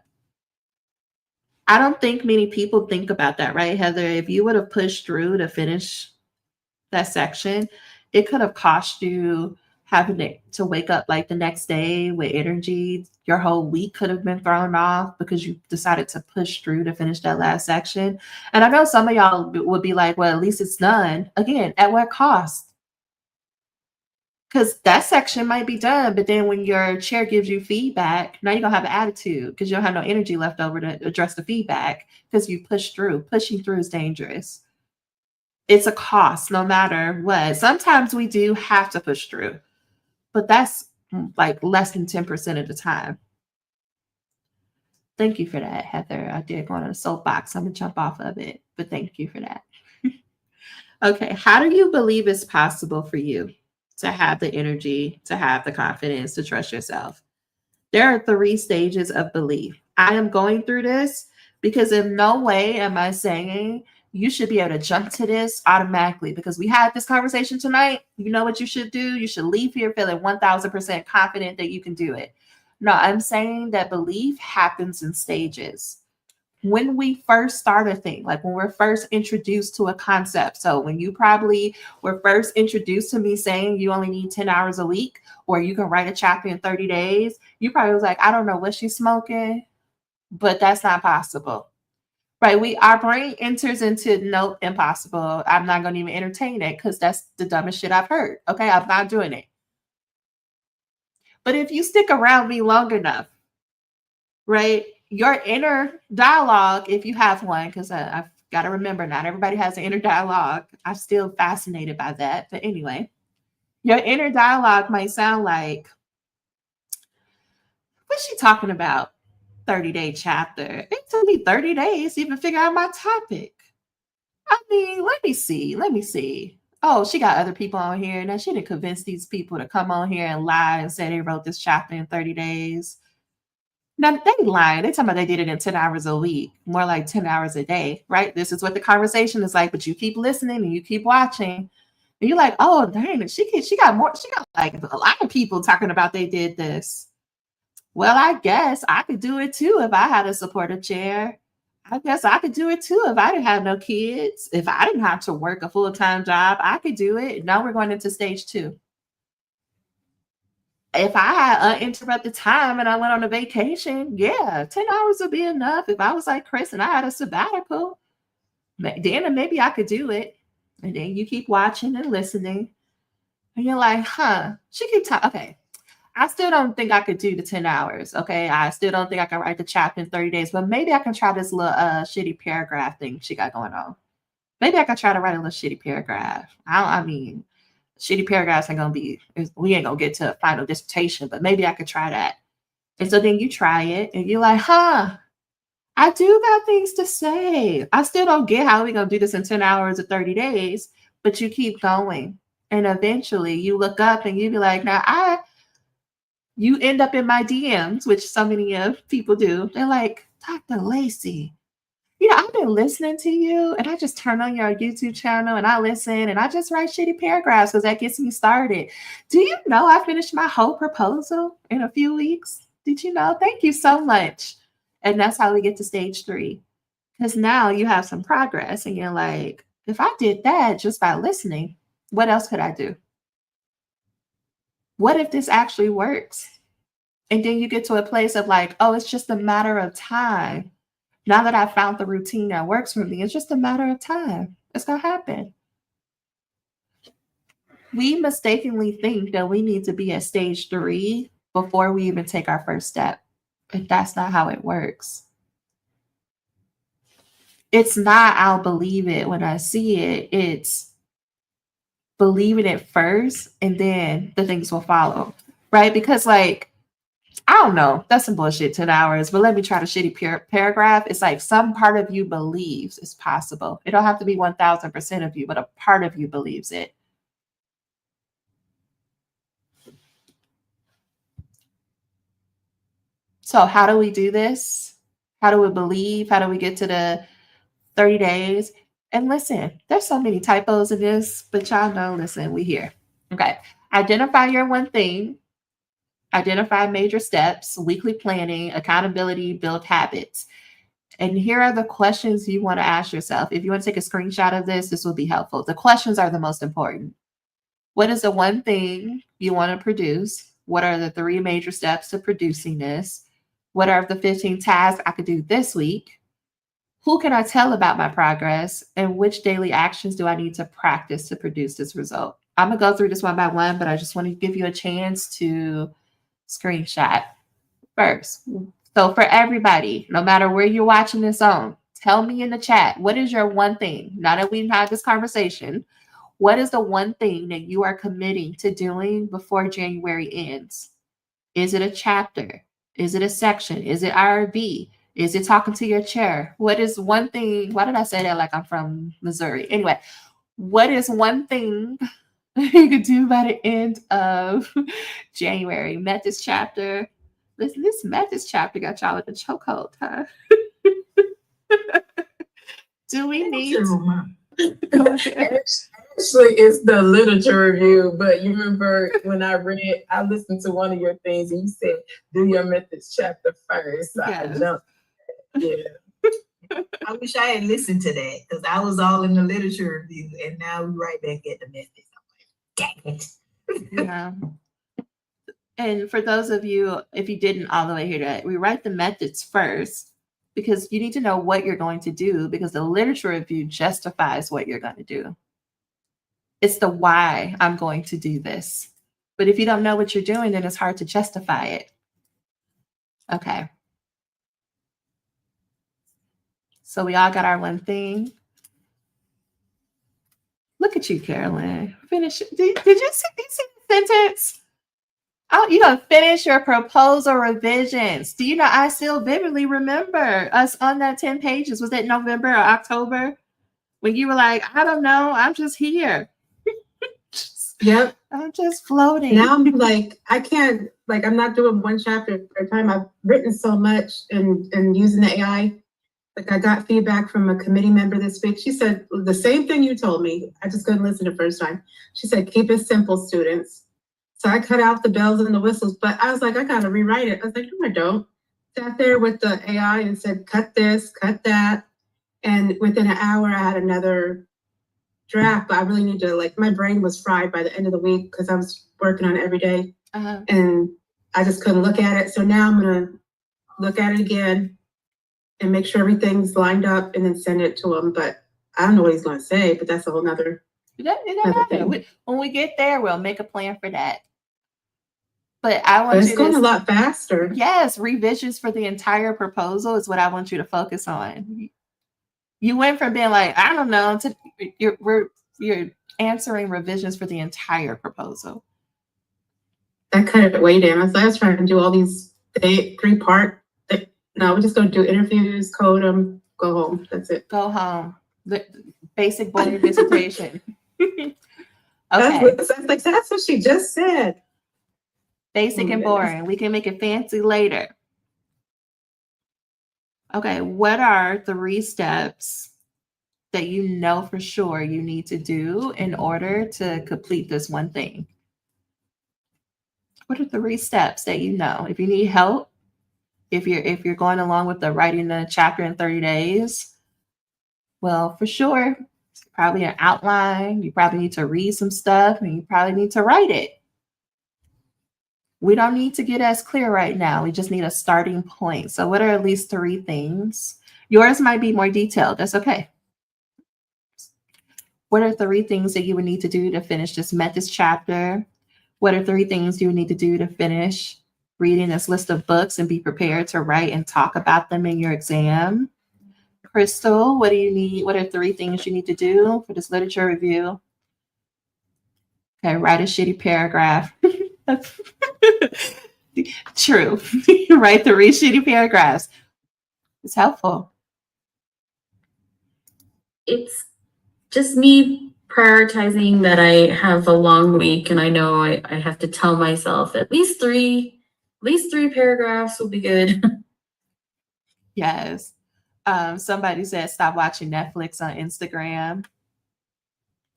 B: I don't think many people think about that, right, Heather? If you would have pushed through to finish that section, it could have cost you having to wake up like the next day with energy. Your whole week could have been thrown off because you decided to push through to finish that last section. And I know some of y'all would be like, well, at least it's done. Again, at what cost? Because that section might be done, but then when your chair gives you feedback, now you're going to have an attitude because you don't have no energy left over to address the feedback because you push through. Pushing through is dangerous. It's a cost no matter what. Sometimes we do have to push through, but that's like less than 10% of the time. Thank you for that, Heather. I did go on a soapbox. I'm going to jump off of it, but thank you for that. Okay. How do you believe it's possible for you to have the energy, to have the confidence, to trust yourself? There are 3 stages of belief. I am going through this because in no way am I saying you should be able to jump to this automatically because we had this conversation tonight. You know what you should do? You should leave here feeling 1000% confident that you can do it. No, I'm saying that belief happens in stages. When we first start a thing, like when we're first introduced to a concept. So when you probably were first introduced to me saying you only need 10 hours a week, or you can write a chapter in 30 days, you probably was like, I don't know what she's smoking, but that's not possible. Right? Our brain enters into no, impossible. I'm not going to even entertain it because that's the dumbest shit I've heard. Okay, I'm not doing it. But if you stick around me long enough, right? Your inner dialogue, if you have one, because I've got to remember, not everybody has an inner dialogue. I'm still fascinated by that. But anyway, your inner dialogue might sound like, what's she talking about? 30-day chapter. It took me 30 days to even figure out my topic. I mean, let me see. Oh, she got other people on here. Now she didn't convince these people to come on here and lie and say they wrote this chapter in 30 days. Now they lying. They talking about they did it in 10 hours a week, more like 10 hours a day, right? This is what the conversation is like, but you keep listening and you keep watching. And you're like, oh, dang, she got like a lot of people talking about they did this. Well, I guess I could do it too if I had a supportive chair. I guess I could do it too if I didn't have no kids. If I didn't have to work a full-time job, I could do it. Now we're going into stage 2. If I had uninterrupted time and I went on a vacation, yeah, 10 hours would be enough. If I was like Chris and I had a sabbatical, then maybe I could do it. And then you keep watching and listening. And you're like, she keep talking. Okay, I still don't think I could do the 10 hours. Okay, I still don't think I can write the chapter in 30 days. But maybe I can try this little shitty paragraph thing she got going on. Maybe I can try to write a little shitty paragraph. I mean, shitty paragraphs ain't gonna be, we ain't gonna get to a final dissertation, but maybe I could try that. And so then you try it and you're like, I do got things to say. I still don't get how we gonna do this in 10 hours or 30 days, but you keep going. And eventually you look up and you be like, you end up in my DMs, which so many of people do. They're like, Dr. Lacy, I've been listening to you and I just turn on your YouTube channel and I listen and I just write shitty paragraphs because that gets me started. Do you know I finished my whole proposal in a few weeks? Did you know? Thank you so much. And that's how we get to stage 3. Because now you have some progress and you're like, if I did that just by listening, what else could I do? What if this actually works? And then you get to a place of like, oh, it's just a matter of time. Now that I've found the routine that works for me, it's just a matter of time. It's going to happen. We mistakenly think that we need to be at stage 3 before we even take our first step. But that's not how it works. It's not, I'll believe it when I see it. It's believing it first and then the things will follow, right? Because like, I don't know. That's some bullshit, 10 hours. But let me try the shitty paragraph. It's like some part of you believes it's possible. It don't have to be 1000% of you, but a part of you believes it. So how do we do this? How do we believe? How do we get to the 30 days? And listen, there's so many typos in this, but y'all know, listen, we here. Okay. Identify your one thing. Identify major steps, weekly planning, accountability, build habits. And here are the questions you want to ask yourself. If you want to take a screenshot of this, this will be helpful. The questions are the most important. What is the one thing you want to produce? What are the 3 major steps to producing this? What are the 15 tasks I could do this week? Who can I tell about my progress? And which daily actions do I need to practice to produce this result? I'm going to go through this one by one, but I just want to give you a chance to screenshot first. So for everybody, no matter where you're watching this on, tell me in the chat, what is your one thing? Now that we've had this conversation, what is the one thing that you are committing to doing before January ends? Is it a chapter? Is it a section? Is it IRB? Is it talking to your chair? What is one thing? Why did I say that like I'm from Missouri? Anyway, what is one thing you could do by the end of January? Met this chapter. This met this chapter got y'all with the chokehold, huh? Do we need?
C: Actually, it's the literature review, but you remember when I listened to one of your things and you said, do your methods chapter first. So I jumped. Yeah.
E: I wish I had listened to that because I was all in the literature review and now we're right back at the methods. I'm like, dang it.
B: Yeah. And for those of you, if you didn't all the way hear that, we write the methods first because you need to know what you're going to do because the literature review justifies what you're going to do. It's the why I'm going to do this. But if you don't know what you're doing, then it's hard to justify it. Okay. So we all got our one thing. Look at you, Carolyn. Finish. Did you see the sentence? Oh, you're going to finish your proposal revisions. Do you know, I still vividly remember us on that 10 pages. Was it November or October? When you were like, I don't know, I'm just here.
C: Yep.
B: I'm just floating.
C: Now I'm like, I can't, like, I'm not doing one chapter at a time. I've written so much and using the AI. Like, I got feedback from a committee member this week. She said the same thing you told me. I just couldn't listen the first time. She said, keep it simple, students. So I cut out the bells and the whistles, but I was like, I gotta rewrite it. I was like, no, I don't. Sat there with the AI and said, cut this, cut that. And within an hour, I had another draft, but I really need to, like, my brain was fried by the end of the week because I was working on it every day. And I just couldn't look at it. So now I'm gonna look at it again and make sure everything's lined up and then send it to him. But I don't know what he's gonna say, but that's a whole nother.
B: It doesn't matter. When we get there, we'll make a plan for that. But I want
C: it's going a lot faster.
B: Yes, revisions for the entire proposal is what I want you to focus on. You went from being like, I don't know, to you're answering revisions for the entire proposal.
C: That cut it way down. I was trying to do all these 3-part. No, we're just going to do interviews, code them, go home. That's it.
B: Go home. The basic board dissertation. Okay.
C: That's what she just said.
B: Basic and boring. We can make it fancy later. Okay, what are 3 steps that you know for sure you need to do in order to complete this one thing? What are 3 steps that you know? If you need help, if you're going along with the writing the chapter in 30 days, well, for sure, it's probably an outline. You probably need to read some stuff and you probably need to write it. We don't need to get as clear right now. We just need a starting point. So what are at least 3 things? Yours might be more detailed. That's okay. What are 3 things that you would need to do to finish this methods chapter? What are 3 things you would need to do to finish reading this list of books and be prepared to write and talk about them in your exam? Crystal, what do you need? What are 3 things you need to do for this literature review? Okay, write a shitty paragraph. True. Write 3 shitty paragraphs. It's helpful.
F: It's just me prioritizing that I have a long week, and I know I have to tell myself at least three paragraphs will be good.
B: Yes. Somebody said stop watching Netflix on Instagram.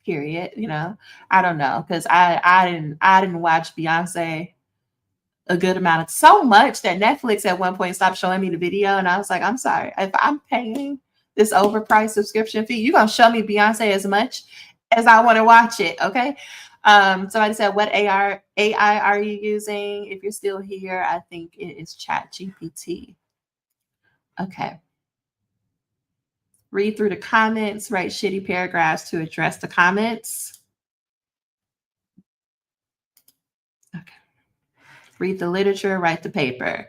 B: Period. You know, I don't know, because I didn't watch Beyonce a good amount of, so much that Netflix at one point stopped showing me the video, and I was like, I'm sorry, if I'm paying this overpriced subscription fee, you're gonna show me Beyonce as much as I want to watch it, okay? Somebody said, what AI are you using? If you're still here, I think it is ChatGPT. Okay. Read through the comments, write shitty paragraphs to address the comments. Okay. Read the literature, write the paper.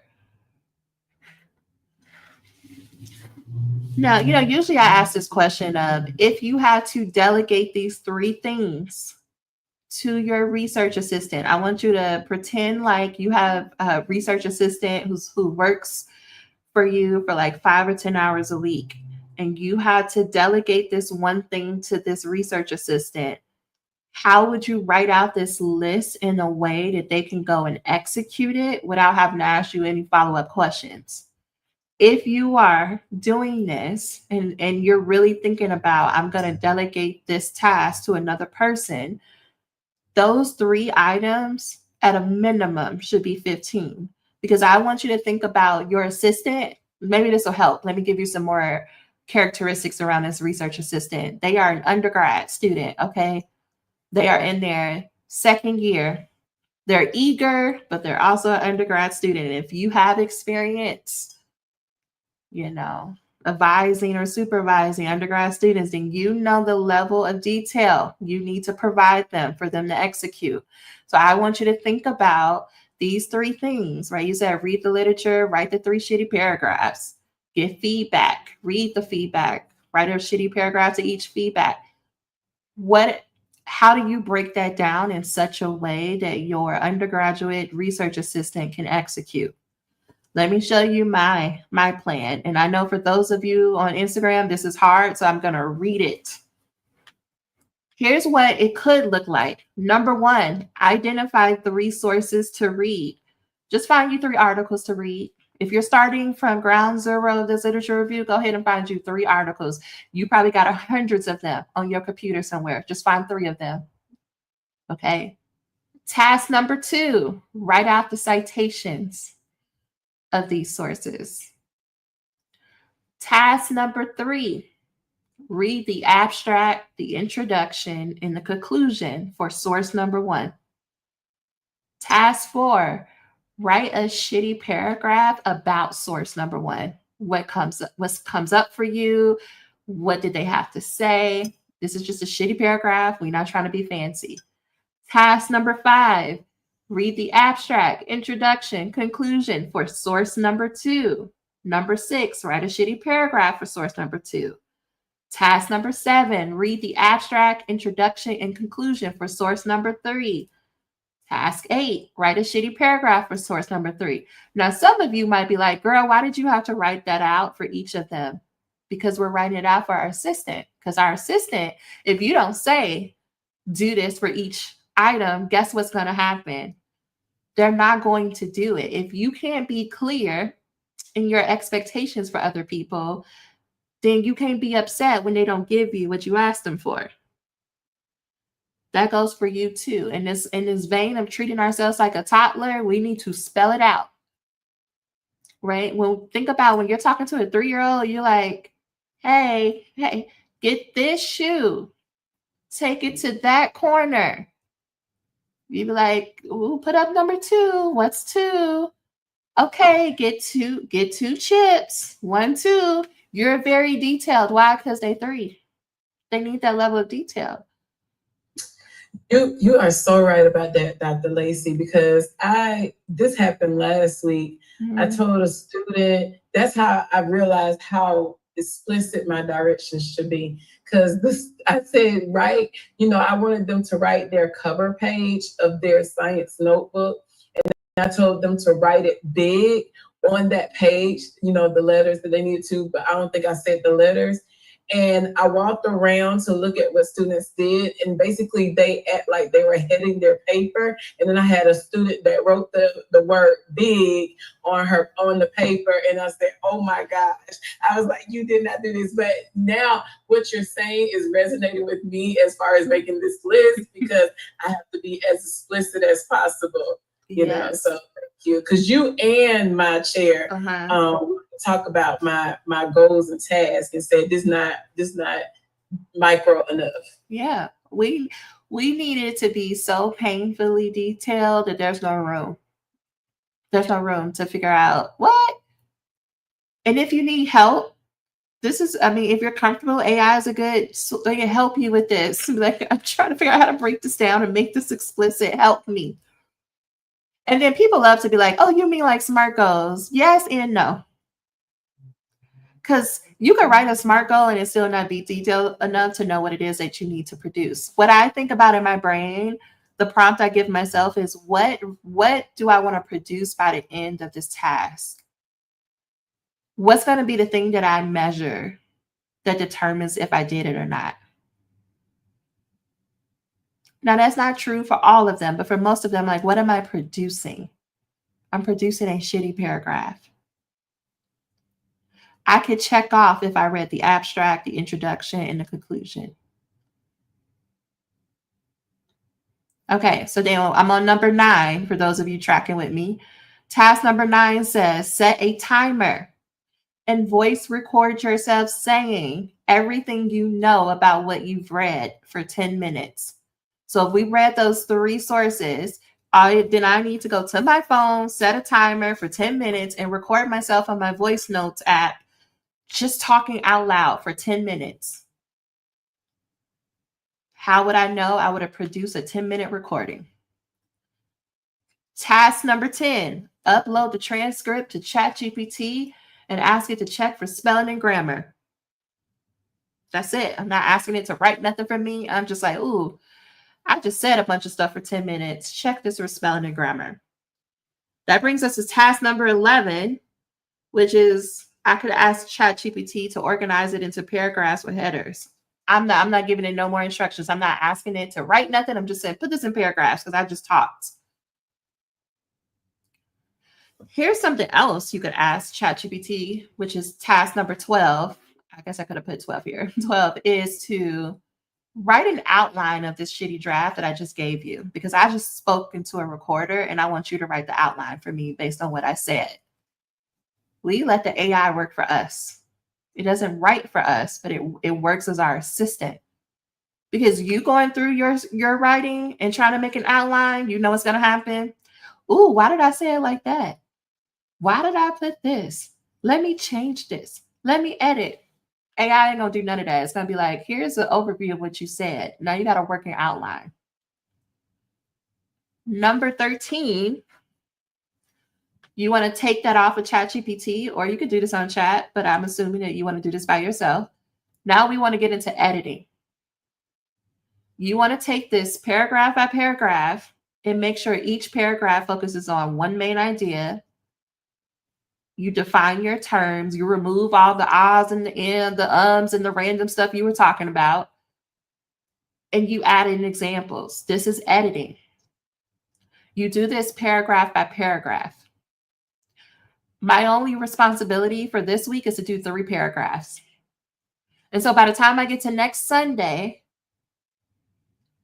B: Now, you know, usually I ask this question of, if you had to delegate these 3 things to your research assistant, I want you to pretend like you have a research assistant who works for you for like 5 or 10 hours a week, and you had to delegate this one thing to this research assistant. How would you write out this list in a way that they can go and execute it without having to ask you any follow-up questions? If you are doing this and you're really thinking about, I'm going to delegate this task to another person, those 3 items at a minimum should be 15. Because I want you to think about your assistant. Maybe this will help. Let me give you some more characteristics around this research assistant. They are an undergrad student, okay? They are in their 2nd year. They're eager, but they're also an undergrad student. If you have experience, you know, advising or supervising undergrad students, then you know the level of detail you need to provide them for them to execute. So I want you to think about these 3 things, right? You said read the literature, write the 3 shitty paragraphs, get feedback, read the feedback, write a shitty paragraph to each feedback. How do you break that down in such a way that your undergraduate research assistant can execute? Let me show you my plan. And I know for those of you on Instagram, this is hard, so I'm going to read it. Here's what it could look like. Number 1, identify 3 sources to read. Just find you 3 articles to read. If you're starting from ground zero of this literature review, go ahead and find you 3 articles. You probably got hundreds of them on your computer somewhere. Just find 3 of them. Okay. Task number 2, write out the citations of these sources. Task number 3, read the abstract, the introduction, and the conclusion for source number 1. Task 4, write a shitty paragraph about source number 1. What comes up for you? What did they have to say? This is just a shitty paragraph. We're not trying to be fancy. Task number 5, read the abstract, introduction, conclusion for source number 2. Number 6, write a shitty paragraph for source number 2. Task number 7, read the abstract, introduction, and conclusion for source number 3. Task 8, write a shitty paragraph for source number 3. Now, some of you might be like, girl, why did you have to write that out for each of them? Because we're writing it out for our assistant. Because our assistant, if you don't say, do this for each item, guess what's going to happen? They're not going to do it. If you can't be clear in your expectations for other people, then you can't be upset when they don't give you what you asked them for. That goes for you too. In this vein of treating ourselves like a toddler, we need to spell it out. Right? Think about when you're talking to a 3-year-old, you're like, hey, get this shoe. Take it to that corner. You'd be like, ooh, put up number 2. What's 2? Okay, get 2 chips. 1, 2. You're very detailed. Why? Because they're 3. They need that level of detail.
C: You are so right about that, Dr. Lacy, because this happened last week.
B: Mm-hmm.
C: I told a student, that's how I realized how explicit my directions should be. Because I said, I wanted them to write their cover page of their science notebook. And I told them to write it big on that page, you know, the letters that they needed to, but I don't think I said the letters. And I walked around to look at what students did, and basically they act like they were heading their paper. And then I had a student that wrote the word big on the paper, and I said, oh my gosh. I was like, you did not do this. But now what you're saying is resonating with me as far as making this list, because I have to be as explicit as possible. You know, so thank you, because you and my chair talk about my goals and tasks and said this not micro enough.
B: Yeah, we needed to be so painfully detailed that there's no room. There's no room to figure out what. And if you need help, this is, I mean, if you're comfortable, AI is a good, so they can help you with this. Like, I'm trying to figure out how to break this down and make this explicit. Help me. And then people love to be like, oh, you mean like SMART goals? Yes and no. Because you can write a SMART goal and it still not be detailed enough to know what it is that you need to produce. What I think about in my brain, the prompt I give myself is, what do I want to produce by the end of this task? What's going to be the thing that I measure that determines if I did it or not? Now, that's not true for all of them, but for most of them, like, what am I producing? I'm producing a shitty paragraph. I could check off if I read the abstract, the introduction, and the conclusion. Okay, so then I'm on number 9, for those of you tracking with me. Task number 9 says, set a timer and voice record yourself saying everything you know about what you've read for 10 minutes. So if we read those 3 sources, then I need to go to my phone, set a timer for 10 minutes, and record myself on my voice notes app, just talking out loud for 10 minutes. How would I know? I would have produced a 10-minute recording. Task number 10, upload the transcript to ChatGPT and ask it to check for spelling and grammar. That's it. I'm not asking it to write nothing for me. I'm just like, ooh, I just said a bunch of stuff for 10 minutes. Check this for spelling and grammar. That brings us to task number 11, which is I could ask ChatGPT to organize it into paragraphs with headers. I'm not giving it no more instructions. I'm not asking it to write nothing. I'm just saying, put this in paragraphs because I just talked. Here's something else you could ask ChatGPT, which is task number 12. I guess I could have put 12 here. 12 is to write an outline of this shitty draft that I just gave you, because I just spoke into a recorder and I want you to write the outline for me based on what I said. We let the AI work for us. It doesn't write for us, but it works as our assistant. Because you going through your writing and trying to make an outline, you know what's going to happen. Ooh, why did I say it like that? Why did I put this? Let me change this. Let me edit. AI ain't going to do none of that. It's going to be like, here's an overview of what you said. Now you got to work an outline. Number 13, you want to take that off of ChatGPT, or you could do this on chat, but I'm assuming that you want to do this by yourself. Now we want to get into editing. You want to take this paragraph by paragraph and make sure each paragraph focuses on one main idea. You define your terms. You remove all the ahs and the and the ums and the random stuff you were talking about. And you add in examples. This is editing. You do this paragraph by paragraph. My only responsibility for this week is to do 3 paragraphs. And so by the time I get to next Sunday,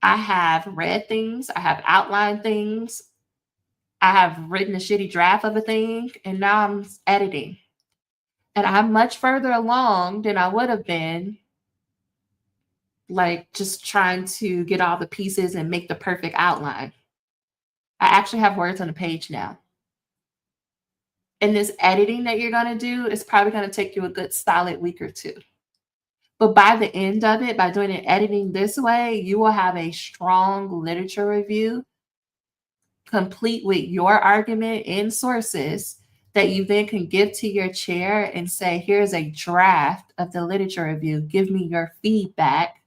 B: I have read things, I have outlined things, I have written a shitty draft of a thing, and now I'm editing. And I'm much further along than I would have been, like, just trying to get all the pieces and make the perfect outline. I actually have words on the page now. And this editing that you're going to do is probably going to take you a good solid week or 2. But by the end of it, by doing an editing this way, you will have a strong literature review, complete with your argument and sources, that you then can give to your chair and say, here's a draft of the literature review. Give me your feedback.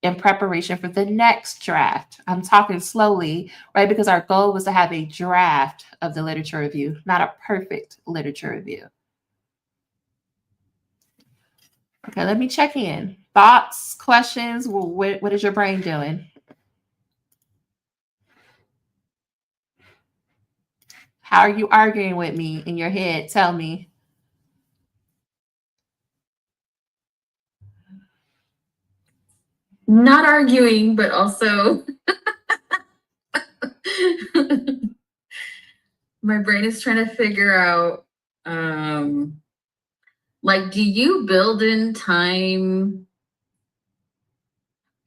B: in preparation for the next draft. I'm talking slowly, right? Because our goal was to have a draft of the literature review, not a perfect literature review. Okay, let me check in. Thoughts, questions? What is your brain doing? How are you arguing with me in your head? Tell me.
F: Not arguing, but also my brain is trying to figure out, like, do you build in time?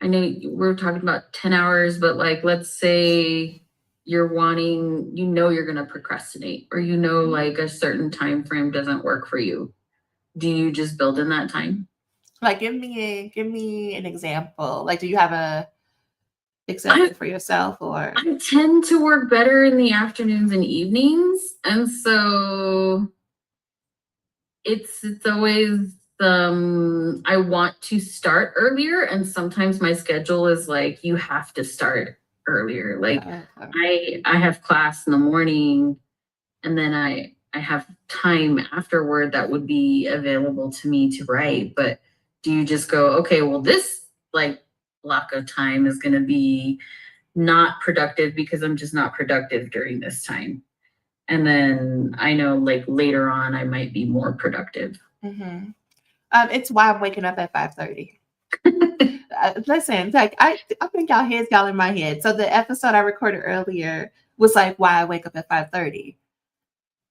F: I know we're talking about 10 hours, but like, let's say you're wanting, you're going to procrastinate, or like a certain time frame doesn't work for you. Do you just build in that time?
B: Like, give me an example. Like, do you have a example for yourself? Or
F: I tend to work better in the afternoons and evenings, and so it's always I want to start earlier, and sometimes my schedule is like, you have to start earlier. Like, I have class in the morning, and then I have time afterward that would be available to me to write. But do you just go, okay, well, this like block of time is going to be not productive because I'm just not productive during this time. And then I know like later on I might be more productive.
B: Mm-hmm. It's why I'm waking up at 5:30. Listen, like I think y'all heads got in my head. So the episode I recorded earlier was like why I wake up at 5:30.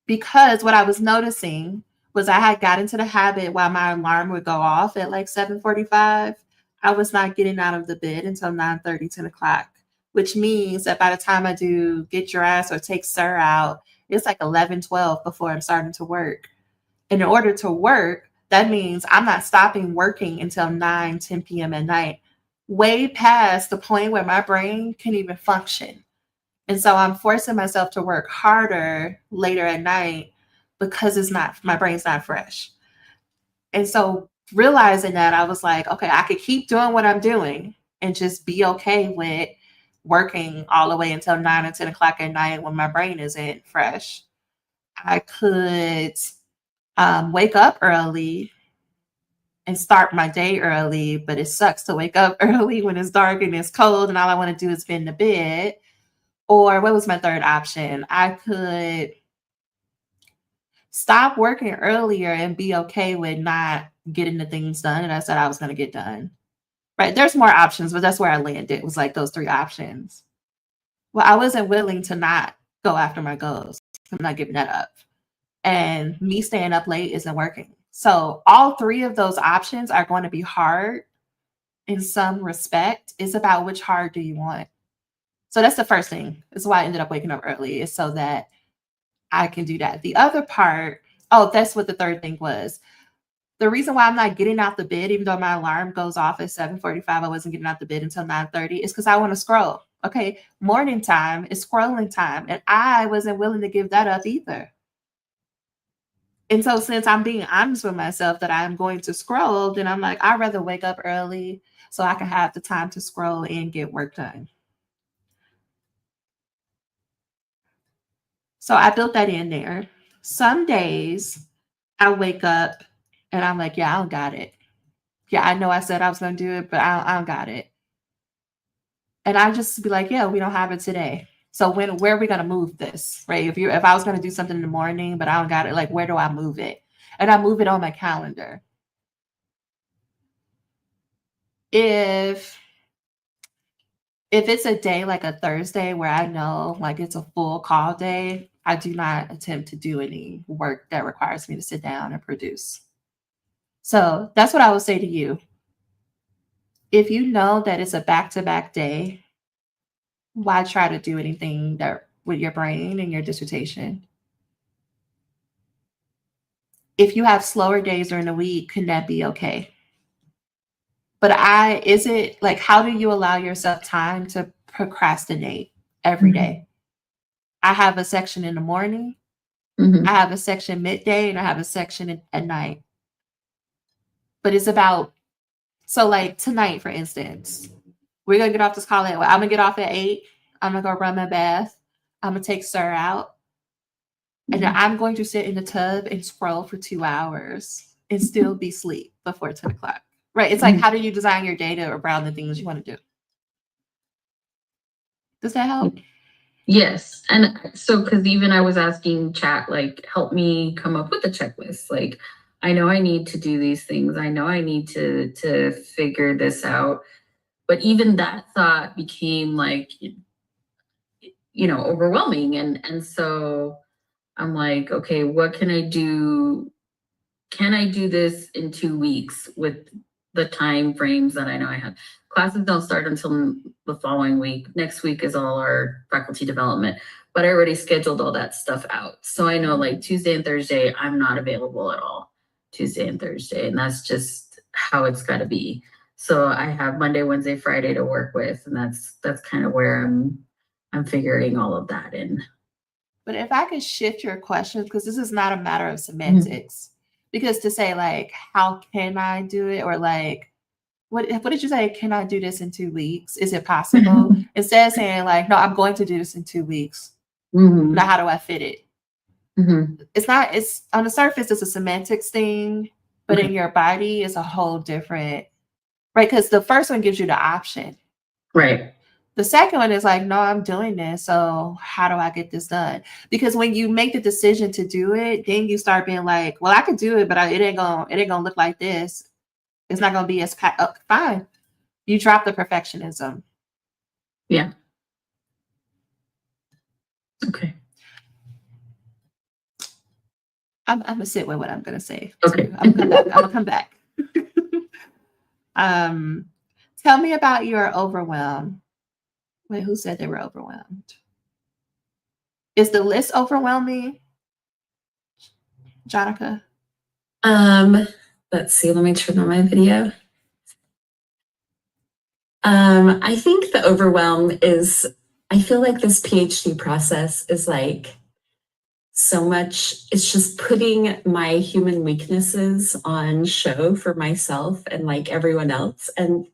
B: Because what I was noticing was I had got into the habit while my alarm would go off at like 7:45. I was not getting out of the bed until 9:30, 10 o'clock, which means that by the time I do get dressed or take Sir out, it's like 11, 12 before I'm starting to work. And in order to work, that means I'm not stopping working until 9, 10 p.m. at night, way past the point where my brain can even function. And so I'm forcing myself to work harder later at night because my brain's not fresh. And so realizing that, I was like, okay, I could keep doing what I'm doing and just be okay with working all the way until 9 or 10 o'clock at night when my brain isn't fresh. I could wake up early and start my day early, but it sucks to wake up early when it's dark and it's cold and all I want to do is get in the bed. Or what was my third option? I could stop working earlier and be okay with not getting the things done and I said I was going to get done. Right. There's more options, but that's where I landed. It was like those three options. Well, I wasn't willing to not go after my goals. I'm not giving that up. And me staying up late isn't working. So all three of those options are going to be hard in some respect. It's about which hard do you want. So that's the first thing. That's why I ended up waking up early, is so that I can do that. The other part, that's what the third thing was. The reason why I'm not getting out the bed, even though my alarm goes off at 7:45, I wasn't getting out the bed until 9:30, is because I want to scroll. Okay, morning time is scrolling time, and I wasn't willing to give that up either. And so since I'm being honest with myself that I'm going to scroll, then I'm like, I'd rather wake up early so I can have the time to scroll and get work done. So I built that in there. Some days I wake up and I'm like, yeah, I don't got it. Yeah, I know I said I was going to do it, but I don't got it. And I just be like, yeah, we don't have it today. So where are we going to move this, right? If I was going to do something in the morning, but I don't got it, like, where do I move it? And I move it on my calendar. If it's a day like a Thursday where I know like it's a full call day, I do not attempt to do any work that requires me to sit down and produce. So that's what I would say to you. If you know that it's a back-to-back day, why try to do anything that with your brain and your dissertation? If you have slower days during the week, can that be okay? But is it like, how do you allow yourself time to procrastinate every day? I have a section in the morning, I have a section midday, and I have a section at night. But it's about, so like tonight, for instance, We're gonna get off this call at what? I'm gonna get off at 8. I'm gonna go run my bath. I'm gonna take Sir out. And then I'm going to sit in the tub and scroll for 2 hours and still be asleep before 10 o'clock. Right. It's like, how do you design your data around the things you want to do? Does that help?
F: Yes. And so, because even I was asking chat, like, help me come up with a checklist. Like, I know I need to do these things. I know I need to figure this out. But even that thought became like, overwhelming. And so I'm like, okay, what can I do? Can I do this in 2 weeks with the time frames that I know I have? Classes don't start until the following week. Next week is all our faculty development, but I already scheduled all that stuff out. So I know like Tuesday and Thursday, I'm not available at all. Tuesday and Thursday, and that's just how it's got to be. So I have Monday, Wednesday, Friday to work with, and that's kind of where I'm figuring all of that in.
B: But if I could shift your questions, because this is not a matter of semantics, because to say like, how can I do it? Or like, what did you say? Can I do this in 2 weeks? Is it possible? Instead of saying like, no, I'm going to do this in 2 weeks. Now, how do I fit it? It's on the surface, it's a semantics thing, but in your body, it's a whole different, right? Because the first one gives you the option.
F: Right.
B: The second one is like, no, I'm doing this. So how do I get this done? Because when you make the decision to do it, then you start being like, well, I could do it, but it ain't gonna look like this. It's not gonna be as fine. You drop the perfectionism.
F: Yeah. Okay.
B: I'm gonna sit with what I'm gonna say.
F: Okay.
B: I'm gonna come back. Tell me about your overwhelm. Wait, who said they were overwhelmed? Is the list overwhelming, Jonica?
D: Let's see, let me turn on my video. I think the overwhelm is, I feel like this PhD process is like so much, it's just putting my human weaknesses on show for myself and like everyone else. And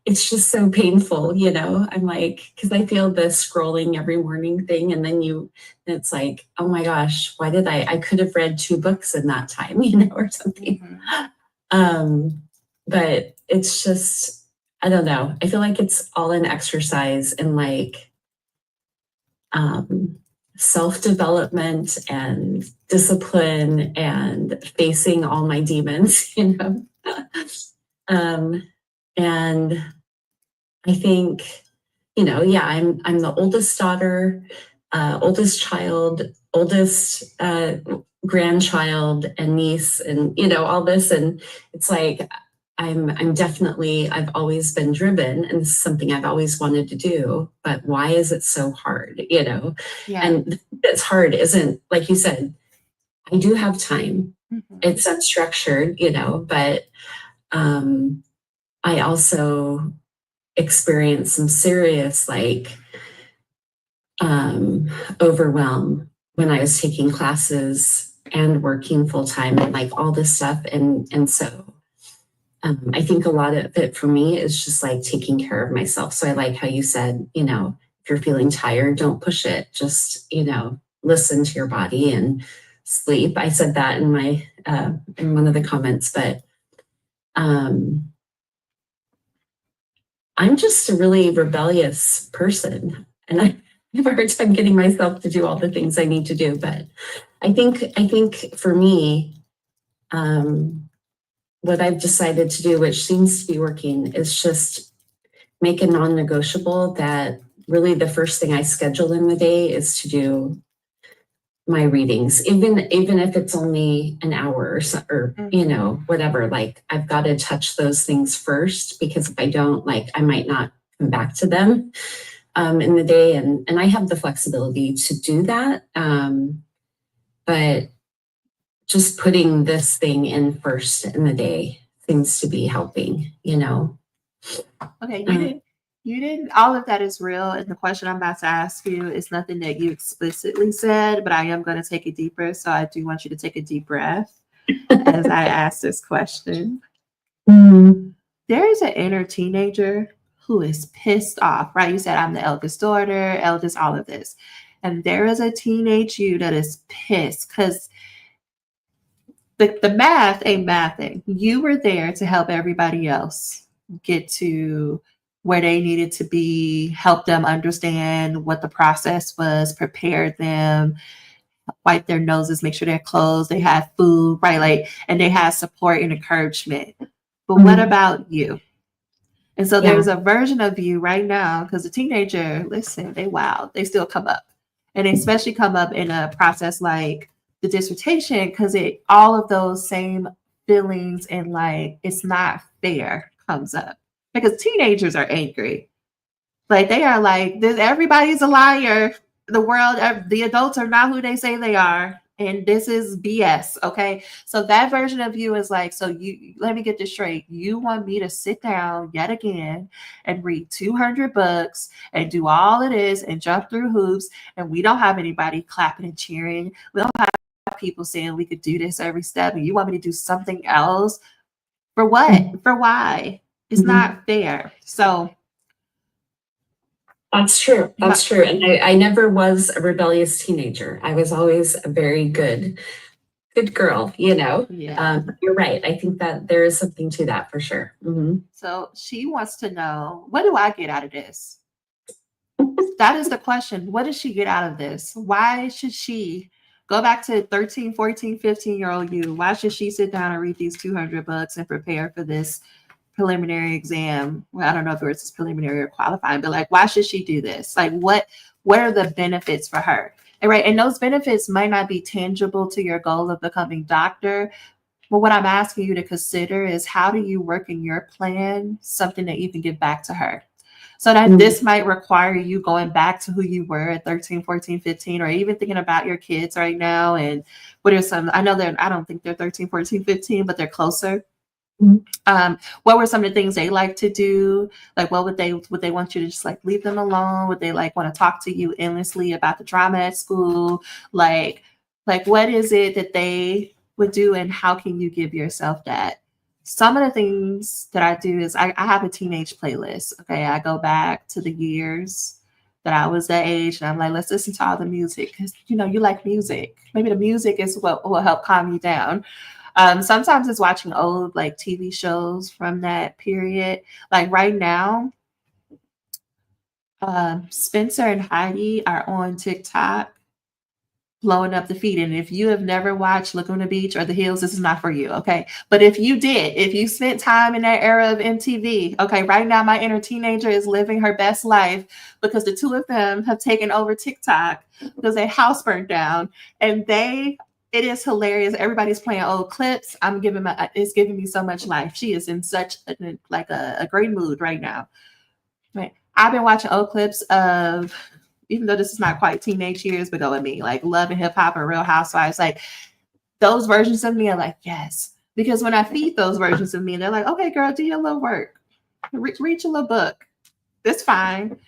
D: it's just so painful, I'm like, because I feel the scrolling every morning thing. And then it's like, oh my gosh, why did I could have read 2 books in that time, or something. But it's just, I don't know. I feel like it's all an exercise in like self-development and discipline and facing all my demons, and I think, I'm the oldest daughter, oldest child, oldest grandchild and niece, and all this, and it's like I'm definitely, I've always been driven, and this is something I've always wanted to do, but why is it so hard?
B: Yeah.
D: And it's hard isn't, like you said, I do have time. It's unstructured, but I also experienced some serious overwhelm when I was taking classes and working full time and like all this stuff. And so I think a lot of it for me is just like taking care of myself. So I like how you said, if you're feeling tired, don't push it. Just, listen to your body and sleep. I said that in my in one of the comments, but I'm just a really rebellious person, and I have a hard time getting myself to do all the things I need to do. But I think for me, what I've decided to do, which seems to be working, is just make a non-negotiable that really the first thing I schedule in the day is to do my readings, even if it's only an hour or so, or whatever. Like I've got to touch those things first, because if I don't, like I might not come back to them in the day, and I have the flexibility to do that. But just putting this thing in first in the day seems to be helping,
B: Okay, you didn't, all of that is real. And the question I'm about to ask you is nothing that you explicitly said, but I am going to take it deeper. So I do want you to take a deep breath as I ask this question. There is an inner teenager who is pissed off, right? You said I'm the eldest daughter, eldest, all of this. And there is a teenage you that is pissed because the math ain't mathing. You were there to help everybody else get to where they needed to be, help them understand what the process was, prepare them, wipe their noses, make sure they're clothed, they have food, right? Like, and they have support and encouragement. But what about you? And so there's a version of you right now, because the teenager, listen, they wild, they still come up. And they especially come up in a process like the dissertation, because all of those same feelings and like it's not fair comes up. Because teenagers are angry. Like they are like, everybody's a liar. The world, the adults are not who they say they are. And this is BS. Okay. So that version of you is like, so you, let me get this straight. You want me to sit down yet again and read 200 books and do all it is and jump through hoops. And we don't have anybody clapping and cheering. We don't have people saying we could do this every step. And you want me to do something else for what? For why? It's not fair. So
G: that's true. That's true. And I never was a rebellious teenager. I was always a very good girl, you know?
B: Yeah.
G: You're right. I think that there is something to that for sure.
B: So she wants to know, what do I get out of this? That is the question. What does she get out of this? Why should she go back to 13, 14, 15-year-old you? Why should she sit down and read these 200 books and prepare for this preliminary exam? Well, I don't know if it's preliminary or qualifying, but like, why should she do this? Like, what are the benefits for her? And right, and those benefits might not be tangible to your goal of becoming doctor, but what I'm asking you to consider is, how do you work in your plan something that you can give back to her? So that this might require you going back to who you were at 13, 14, 15, or even thinking about your kids right now. And what are some, I don't think they're 13, 14, 15, but they're closer. What were some of the things they like to do? Like, would they want you to just like leave them alone? Would they like want to talk to you endlessly about the drama at school? Like what is it that they would do, and how can you give yourself that? Some of the things that I do is I have a teenage playlist. Okay, I go back to the years that I was that age, and I'm like, let's listen to all the music, because you like music. Maybe the music is what will help calm you down. Sometimes it's watching old like TV shows from that period. Like right now, Spencer and Heidi are on TikTok blowing up the feed. And if you have never watched Laguna Beach or The Hills, this is not for you. Okay. But if you did, if you spent time in that era of MTV, okay, right now my inner teenager is living her best life because the two of them have taken over TikTok because their house burned down, and it is hilarious. Everybody's playing old clips. It's giving me so much life. She is in such a great mood right now. Right. I've been watching old clips of, even though this is not quite teenage years, but go with me, like Love and Hip Hop and Real Housewives. Like those versions of me are like, yes. Because when I feed those versions of me, they're like, okay, girl, do your little work. Read your little book. That's fine.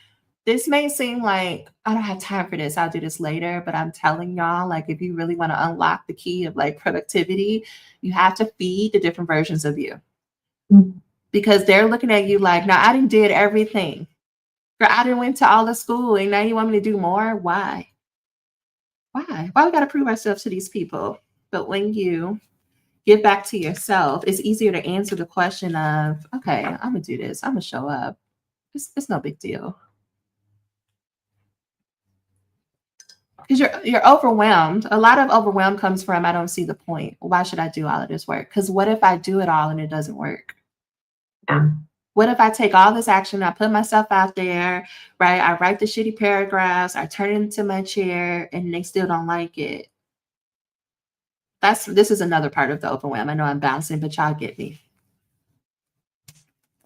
B: This may seem like I don't have time for this, I'll do this later, but I'm telling y'all, like, if you really want to unlock the key of like productivity, you have to feed the different versions of you. Because they're looking at you like, now I done did everything. Girl, I done went to all the school, and now you want me to do more? Why we got to prove ourselves to these people? But when you give back to yourself, it's easier to answer the question of, okay, I'm gonna do this, I'm gonna show up. It's no big deal. Because you're overwhelmed. A lot of overwhelm comes from, I don't see the point. Why should I do all of this work? Because what if I do it all and it doesn't work?
G: Yeah.
B: What if I take all this action, I put myself out there, right? I write the shitty paragraphs, I turn it into my chair, and they still don't like it. This is another part of the overwhelm. I know I'm bouncing, but y'all get me.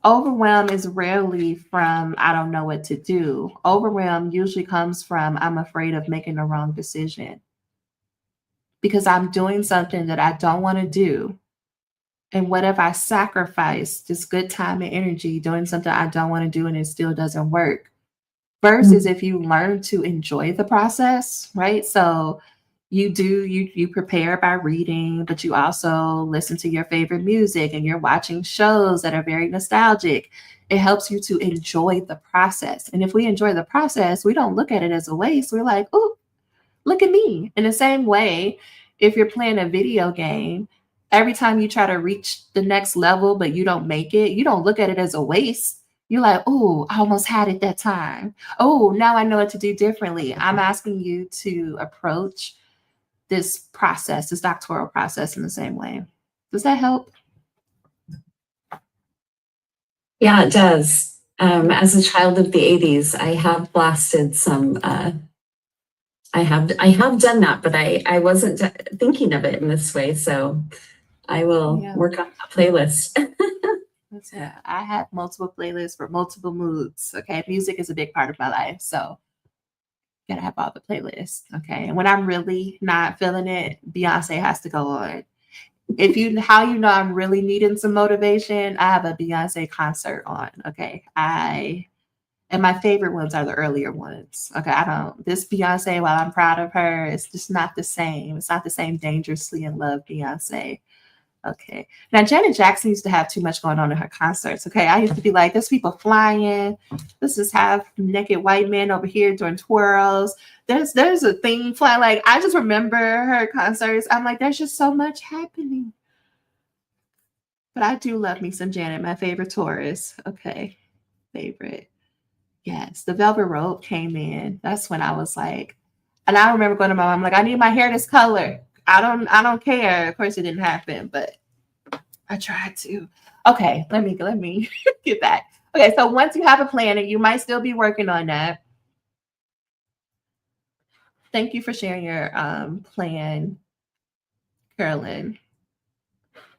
B: Overwhelm is rarely from, I don't know what to do. Overwhelm usually comes from, I'm afraid of making the wrong decision because I'm doing something that I don't want to do. And what if I sacrifice this good time and energy doing something I don't want to do and it still doesn't work? Versus if you learn to enjoy the process, right? So You prepare by reading, but you also listen to your favorite music and you're watching shows that are very nostalgic. It helps you to enjoy the process. And if we enjoy the process, we don't look at it as a waste. We're like, oh, look at me. In the same way, if you're playing a video game, every time you try to reach the next level, but you don't make it, you don't look at it as a waste. You're like, oh, I almost had it that time. Oh, now I know what to do differently. I'm asking you to approach this process, this doctoral process, in the same way. Does that help?
G: Yeah, it does. As a child of the 80s, I have blasted some, I have done that, but I wasn't thinking of it in this way. So I will work on a playlist.
B: Yeah, I have multiple playlists for multiple moods. Okay. Music is a big part of my life. So gotta have all the playlists. Okay. And when I'm really not feeling it, Beyonce has to go on. How you know I'm really needing some motivation, I have a Beyonce concert on. Okay. And my favorite ones are the earlier ones. Okay. This Beyonce, while I'm proud of her, it's just not the same. It's not the same Dangerously in Love Beyonce. Okay. Now, Janet Jackson used to have too much going on in her concerts. Okay. I used to be like, there's people flying. This is half naked white men over here doing twirls. There's a thing flying. Like, I just remember her concerts. I'm like, there's just so much happening. But I do love me some Janet, my favorite Taurus. Okay. Favorite. Yes. The Velvet Rope came in. That's when I was like, and I remember going to my mom, like, I need my hair this color. I don't care. Of course it didn't happen, but I tried to. Okay, let me get back. Okay, so once you have a plan, and you might still be working on that. Thank you for sharing your plan, Carolyn.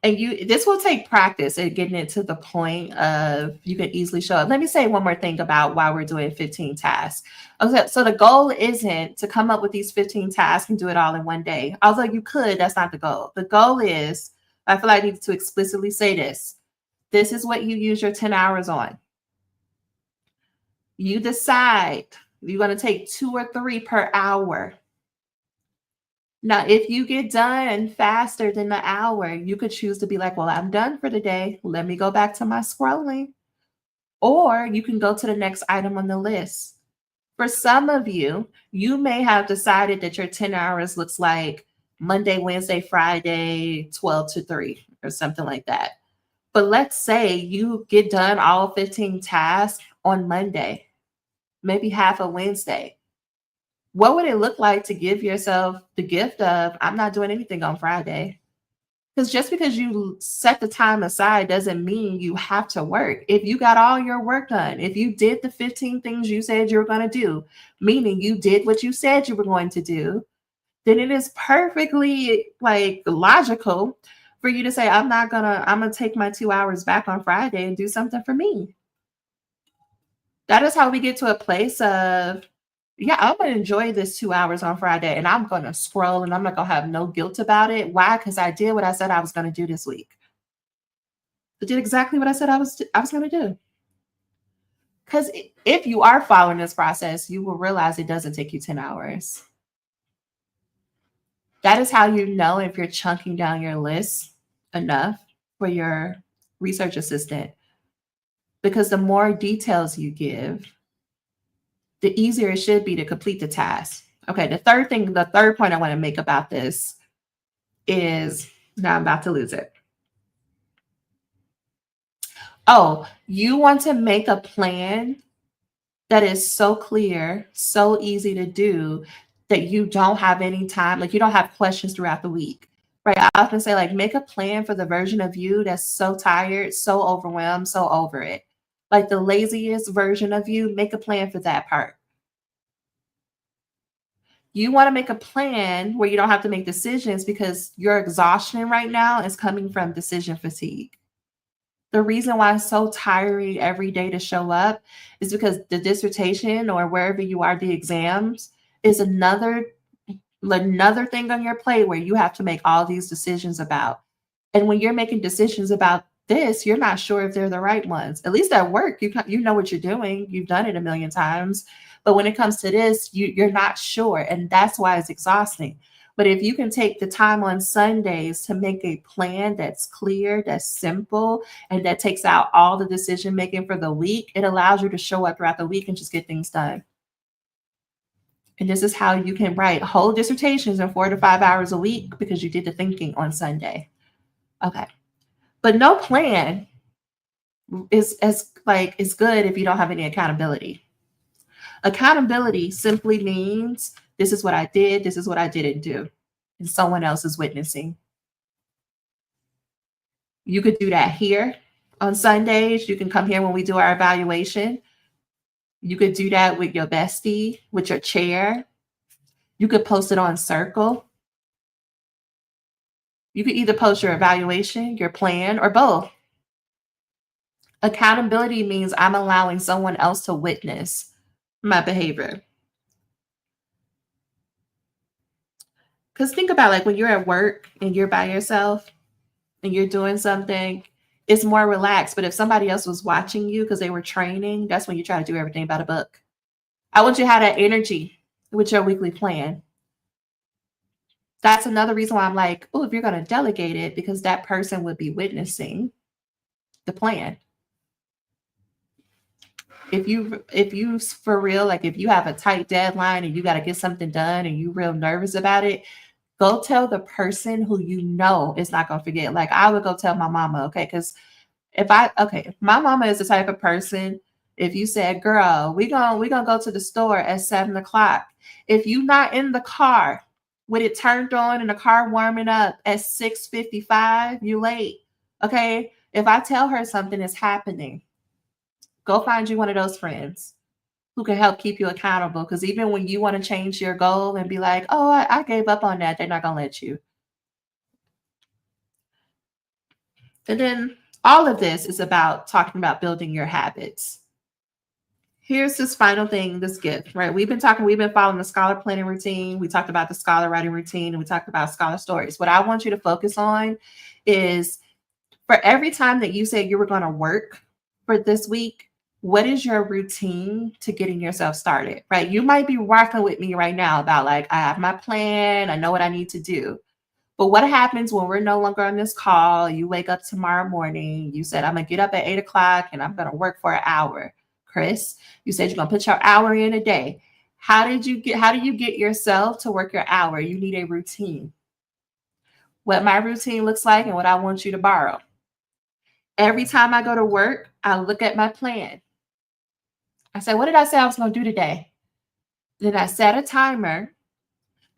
B: And this will take practice at getting it to the point of you can easily show up. Let me say one more thing about why we're doing 15 tasks. Okay, so the goal isn't to come up with these 15 tasks and do it all in one day. Although you could, that's not the goal. The goal is, I feel like I need to explicitly say this. This is what you use your 10 hours on. You decide you're going to take 2 or 3 per hour. Now, if you get done faster than the hour, you could choose to be like, well, I'm done for the day. Let me go back to my scrolling. Or you can go to the next item on the list. For some of you, you may have decided that your 10 hours looks like Monday, Wednesday, Friday, 12 to 3 or something like that. But let's say you get done all 15 tasks on Monday, maybe half of Wednesday. What would it look like to give yourself the gift of, I'm not doing anything on Friday? Because just because you set the time aside doesn't mean you have to work. If you got all your work done, if you did the 15 things you said you were going to do, meaning you did what you said you were going to do, then it is perfectly logical for you to say, I'm going to take my 2 hours back on Friday and do something for me. That is how we get to a place of, yeah, I'm going to enjoy this 2 hours on Friday and I'm going to scroll and I'm not going to have no guilt about it. Why? Because I did what I said I was going to do this week. I did exactly what I said I was going to do. Because if you are following this process, you will realize it doesn't take you 10 hours. That is how you know if you're chunking down your list enough for your research assistant. Because the more details you give, the easier it should be to complete the task. Okay, the third point I want to make about this is, now I'm about to lose it. Oh, you want to make a plan that is so clear, so easy to do that you don't have any time, like you don't have questions throughout the week, right? I often say, like, make a plan for the version of you that's so tired, so overwhelmed, so over it. Like the laziest version of you, make a plan for that part. You want to make a plan where you don't have to make decisions because your exhaustion right now is coming from decision fatigue. The reason why it's so tiring every day to show up is because the dissertation or wherever you are, the exams, is another thing on your plate where you have to make all these decisions about. And when you're making decisions about this, you're not sure if they're the right ones. At least at work, you know what you're doing. You've done it a million times. But when it comes to this, you're not sure. And that's why it's exhausting. But if you can take the time on Sundays to make a plan that's clear, that's simple, and that takes out all the decision making for the week, it allows you to show up throughout the week and just get things done. And this is how you can write whole dissertations in 4 to 5 hours a week because you did the thinking on Sunday. Okay. But no plan is good if you don't have any accountability. Accountability simply means this is what I did, this is what I didn't do, and someone else is witnessing. You could do that here on Sundays. You can come here when we do our evaluation. You could do that with your bestie, with your chair. You could post it on Circle. You could either post your evaluation, your plan, or both. Accountability means I'm allowing someone else to witness my behavior. Because think about like when you're at work and you're by yourself and you're doing something, it's more relaxed. But if somebody else was watching you because they were training, that's when you try to do everything by the book. I want you to have that energy with your weekly plan. That's another reason why I'm like, oh, if you're going to delegate it, because that person would be witnessing the plan. If you for real, like if you have a tight deadline and you got to get something done and you're real nervous about it, go tell the person who you know is not going to forget. Like I would go tell my mama, okay? Because my mama is the type of person, if you said, girl, we gonna go to the store at 7:00. If you not in the car with it turned on and the car warming up at 6:55, you late. Okay. If I tell her something is happening, go find you one of those friends who can help keep you accountable. Because even when you want to change your goal and be like, oh, I gave up on that, they're not going to let you. And then all of this is about talking about building your habits. Here's this final thing, this gift, right? We've been following the scholar planning routine. We talked about the scholar writing routine, and we talked about scholar stories. What I want you to focus on is for every time that you say you were going to work for this week, what is your routine to getting yourself started, right? You might be working with me right now about like, I have my plan. I know what I need to do. But what happens when we're no longer on this call? You wake up tomorrow morning. You said, I'm going to get up at 8:00 and I'm going to work for an hour. Chris, you said you're going to put your hour in a day. How do you get yourself to work your hour? You need a routine. What my routine looks like and what I want you to borrow. Every time I go to work, I look at my plan. I say, what did I say I was going to do today? Then I set a timer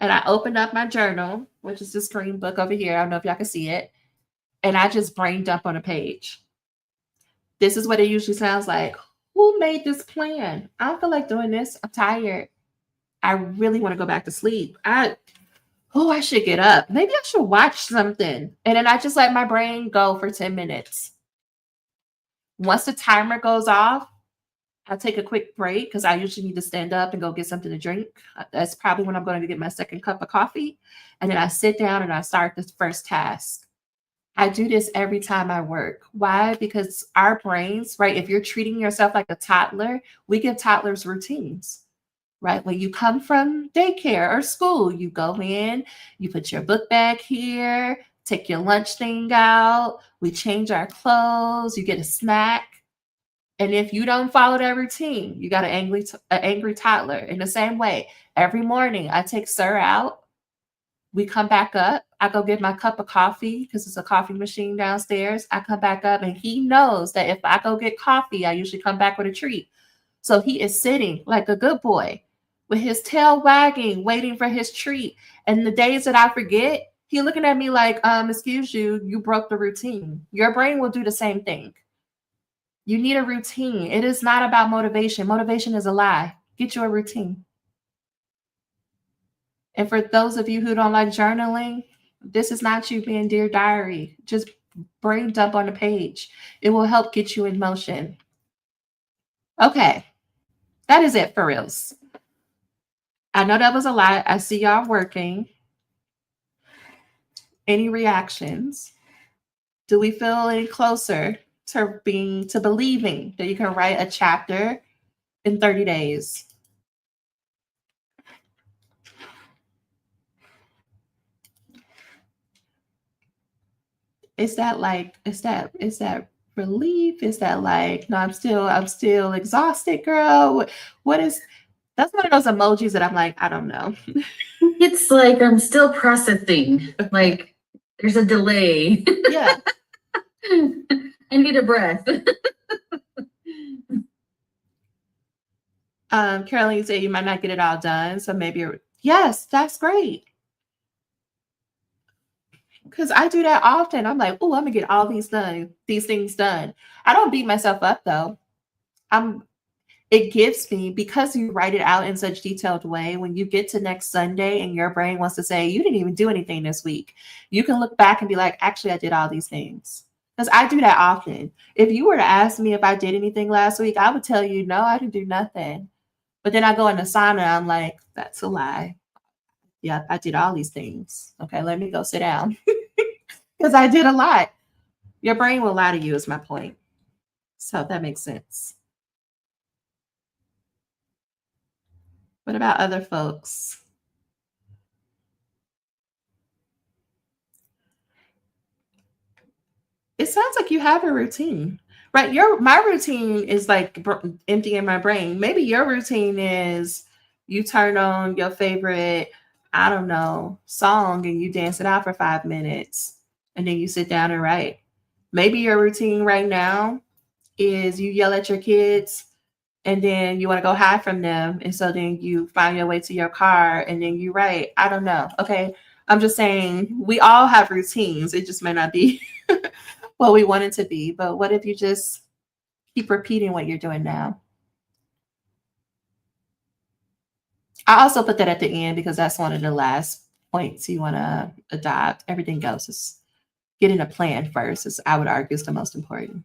B: and I open up my journal, which is this green book over here. I don't know if y'all can see it. And I just brain dump on a page. This is what it usually sounds like. Who made this plan? I don't feel like doing this. I'm tired. I really want to go back to sleep. I should get up. Maybe I should watch something. And then I just let my brain go for 10 minutes. Once the timer goes off, I'll take a quick break because I usually need to stand up and go get something to drink. That's probably when I'm going to get my second cup of coffee. And then I sit down and I start this first task. I do this every time I work. Why? Because our brains, right? If you're treating yourself like a toddler, we give toddlers routines, right? When you come from daycare or school, you go in, you put your book bag here, take your lunch thing out, we change our clothes, you get a snack. And if you don't follow that routine, you got an angry toddler. In the same way, every morning I take Sir out. We come back up. I go get my cup of coffee because it's a coffee machine downstairs. I come back up and he knows that if I go get coffee, I usually come back with a treat. So he is sitting like a good boy with his tail wagging, waiting for his treat. And the days that I forget, he looking at me like, excuse you, you broke the routine. Your brain will do the same thing. You need a routine. It is not about motivation. Motivation is a lie. Get you a routine. And for those of you who don't like journaling, this is not you being Dear Diary. Just brain dump on the page. It will help get you in motion. Okay, that is it for reals. I know that was a lot. I see y'all working. Any reactions? Do we feel any closer to believing that you can write a chapter in 30 days? is that relief? Is that like, no, I'm still exhausted, girl? What is, that's one of those emojis that I'm like, I don't know.
F: It's like I'm still processing. Like there's a delay.
B: Yeah.
F: I need a breath.
B: Caroline said you might not get it all done, so maybe yes, that's great. Because I do that often. I'm like, oh, I'm gonna get all these things done. I don't beat myself up though. It gives me, because you write it out in such detailed way, when you get to next Sunday and your brain wants to say, you didn't even do anything this week, you can look back and be like, actually, I did all these things. Because I do that often. If you were to ask me if I did anything last week, I would tell you, no, I didn't do nothing. But then I go in the sauna, I'm like, that's a lie. Yeah, I did all these things. Okay, let me go sit down. Because I did a lot. Your brain will lie to you is my point. So that makes sense. What about other folks? It sounds like you have a routine, right? My routine is like emptying my brain. Maybe your routine is you turn on your favorite, I don't know, song and you dance it out for 5 minutes and then you sit down and write. Maybe your routine right now is you yell at your kids and then you want to go hide from them. And so then you find your way to your car and then you write. I don't know. Okay. I'm just saying we all have routines. It just may not be what we want it to be. But what if you just keep repeating what you're doing now? I also put that at the end because that's one of the last points you want to adopt. Everything else is getting a plan first, is, I would argue, is the most important.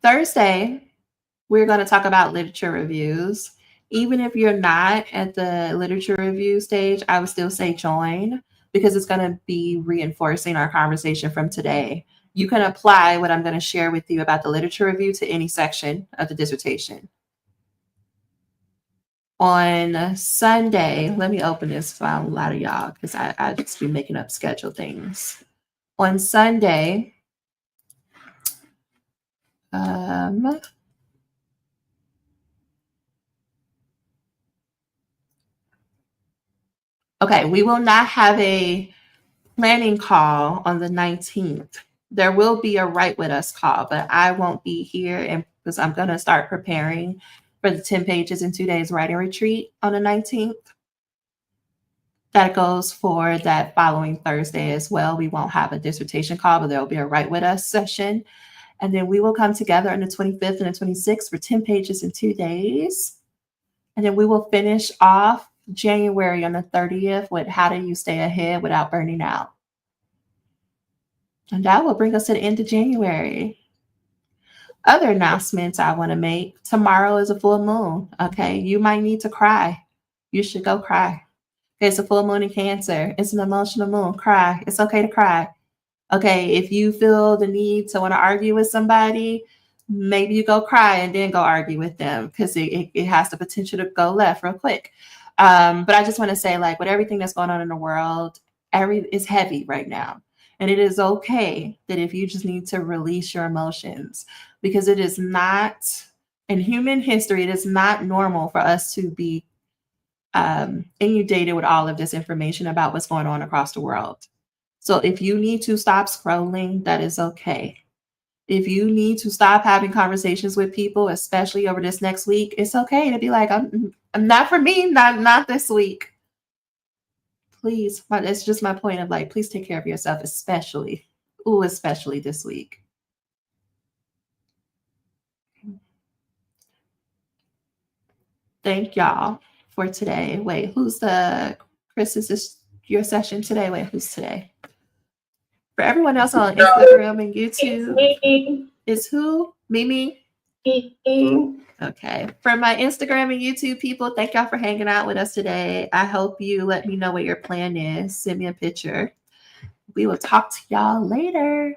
B: Thursday, we're going to talk about literature reviews. Even if you're not at the literature review stage, I would still say join, because it's going to be reinforcing our conversation from today. You can apply what I'm going to share with you about the literature review to any section of the dissertation. On Sunday, let me open this for a lot of y'all because I just be making up schedule things. On Sunday, okay, we will not have a planning call on the 19th. There will be a Write With Us call, but I won't be here, and because I'm going to start preparing for the 10 pages in 2 days writing retreat on the 19th. That goes for that following Thursday as well. We won't have a dissertation call, but there will be a Write With Us session. And then we will come together on the 25th and the 26th for 10 pages in 2 days. And then we will finish off January on the 30th with How Do You Stay Ahead Without Burning Out? And that will bring us to the end of January. Other announcements I want to make. Tomorrow is a full moon. Okay, you might need to cry. You should go cry. Okay, it's a full moon in Cancer. It's an emotional moon. Cry. It's okay to cry. Okay, if you feel the need to want to argue with somebody, maybe you go cry and then go argue with them, because it has the potential to go left real quick. But I just want to say, like, with everything that's going on in the world, it's heavy right now. And it is okay that if you just need to release your emotions, because it is not, in human history, it is not normal for us to be inundated with all of this information about what's going on across the world. So if you need to stop scrolling, that is okay. If you need to stop having conversations with people, especially over this next week, it's okay to be like, I'm not for me, not this week. Please, it's just my point of, like, please take care of yourself, especially this week. Thank y'all for today. Wait, Chris, is this your session today? Wait, who's today? For everyone else on Instagram and YouTube, is who? Mimi? Okay. For my Instagram and YouTube people, thank y'all for hanging out with us today. I hope you let me know what your plan is. Send me a picture. We will talk to y'all later.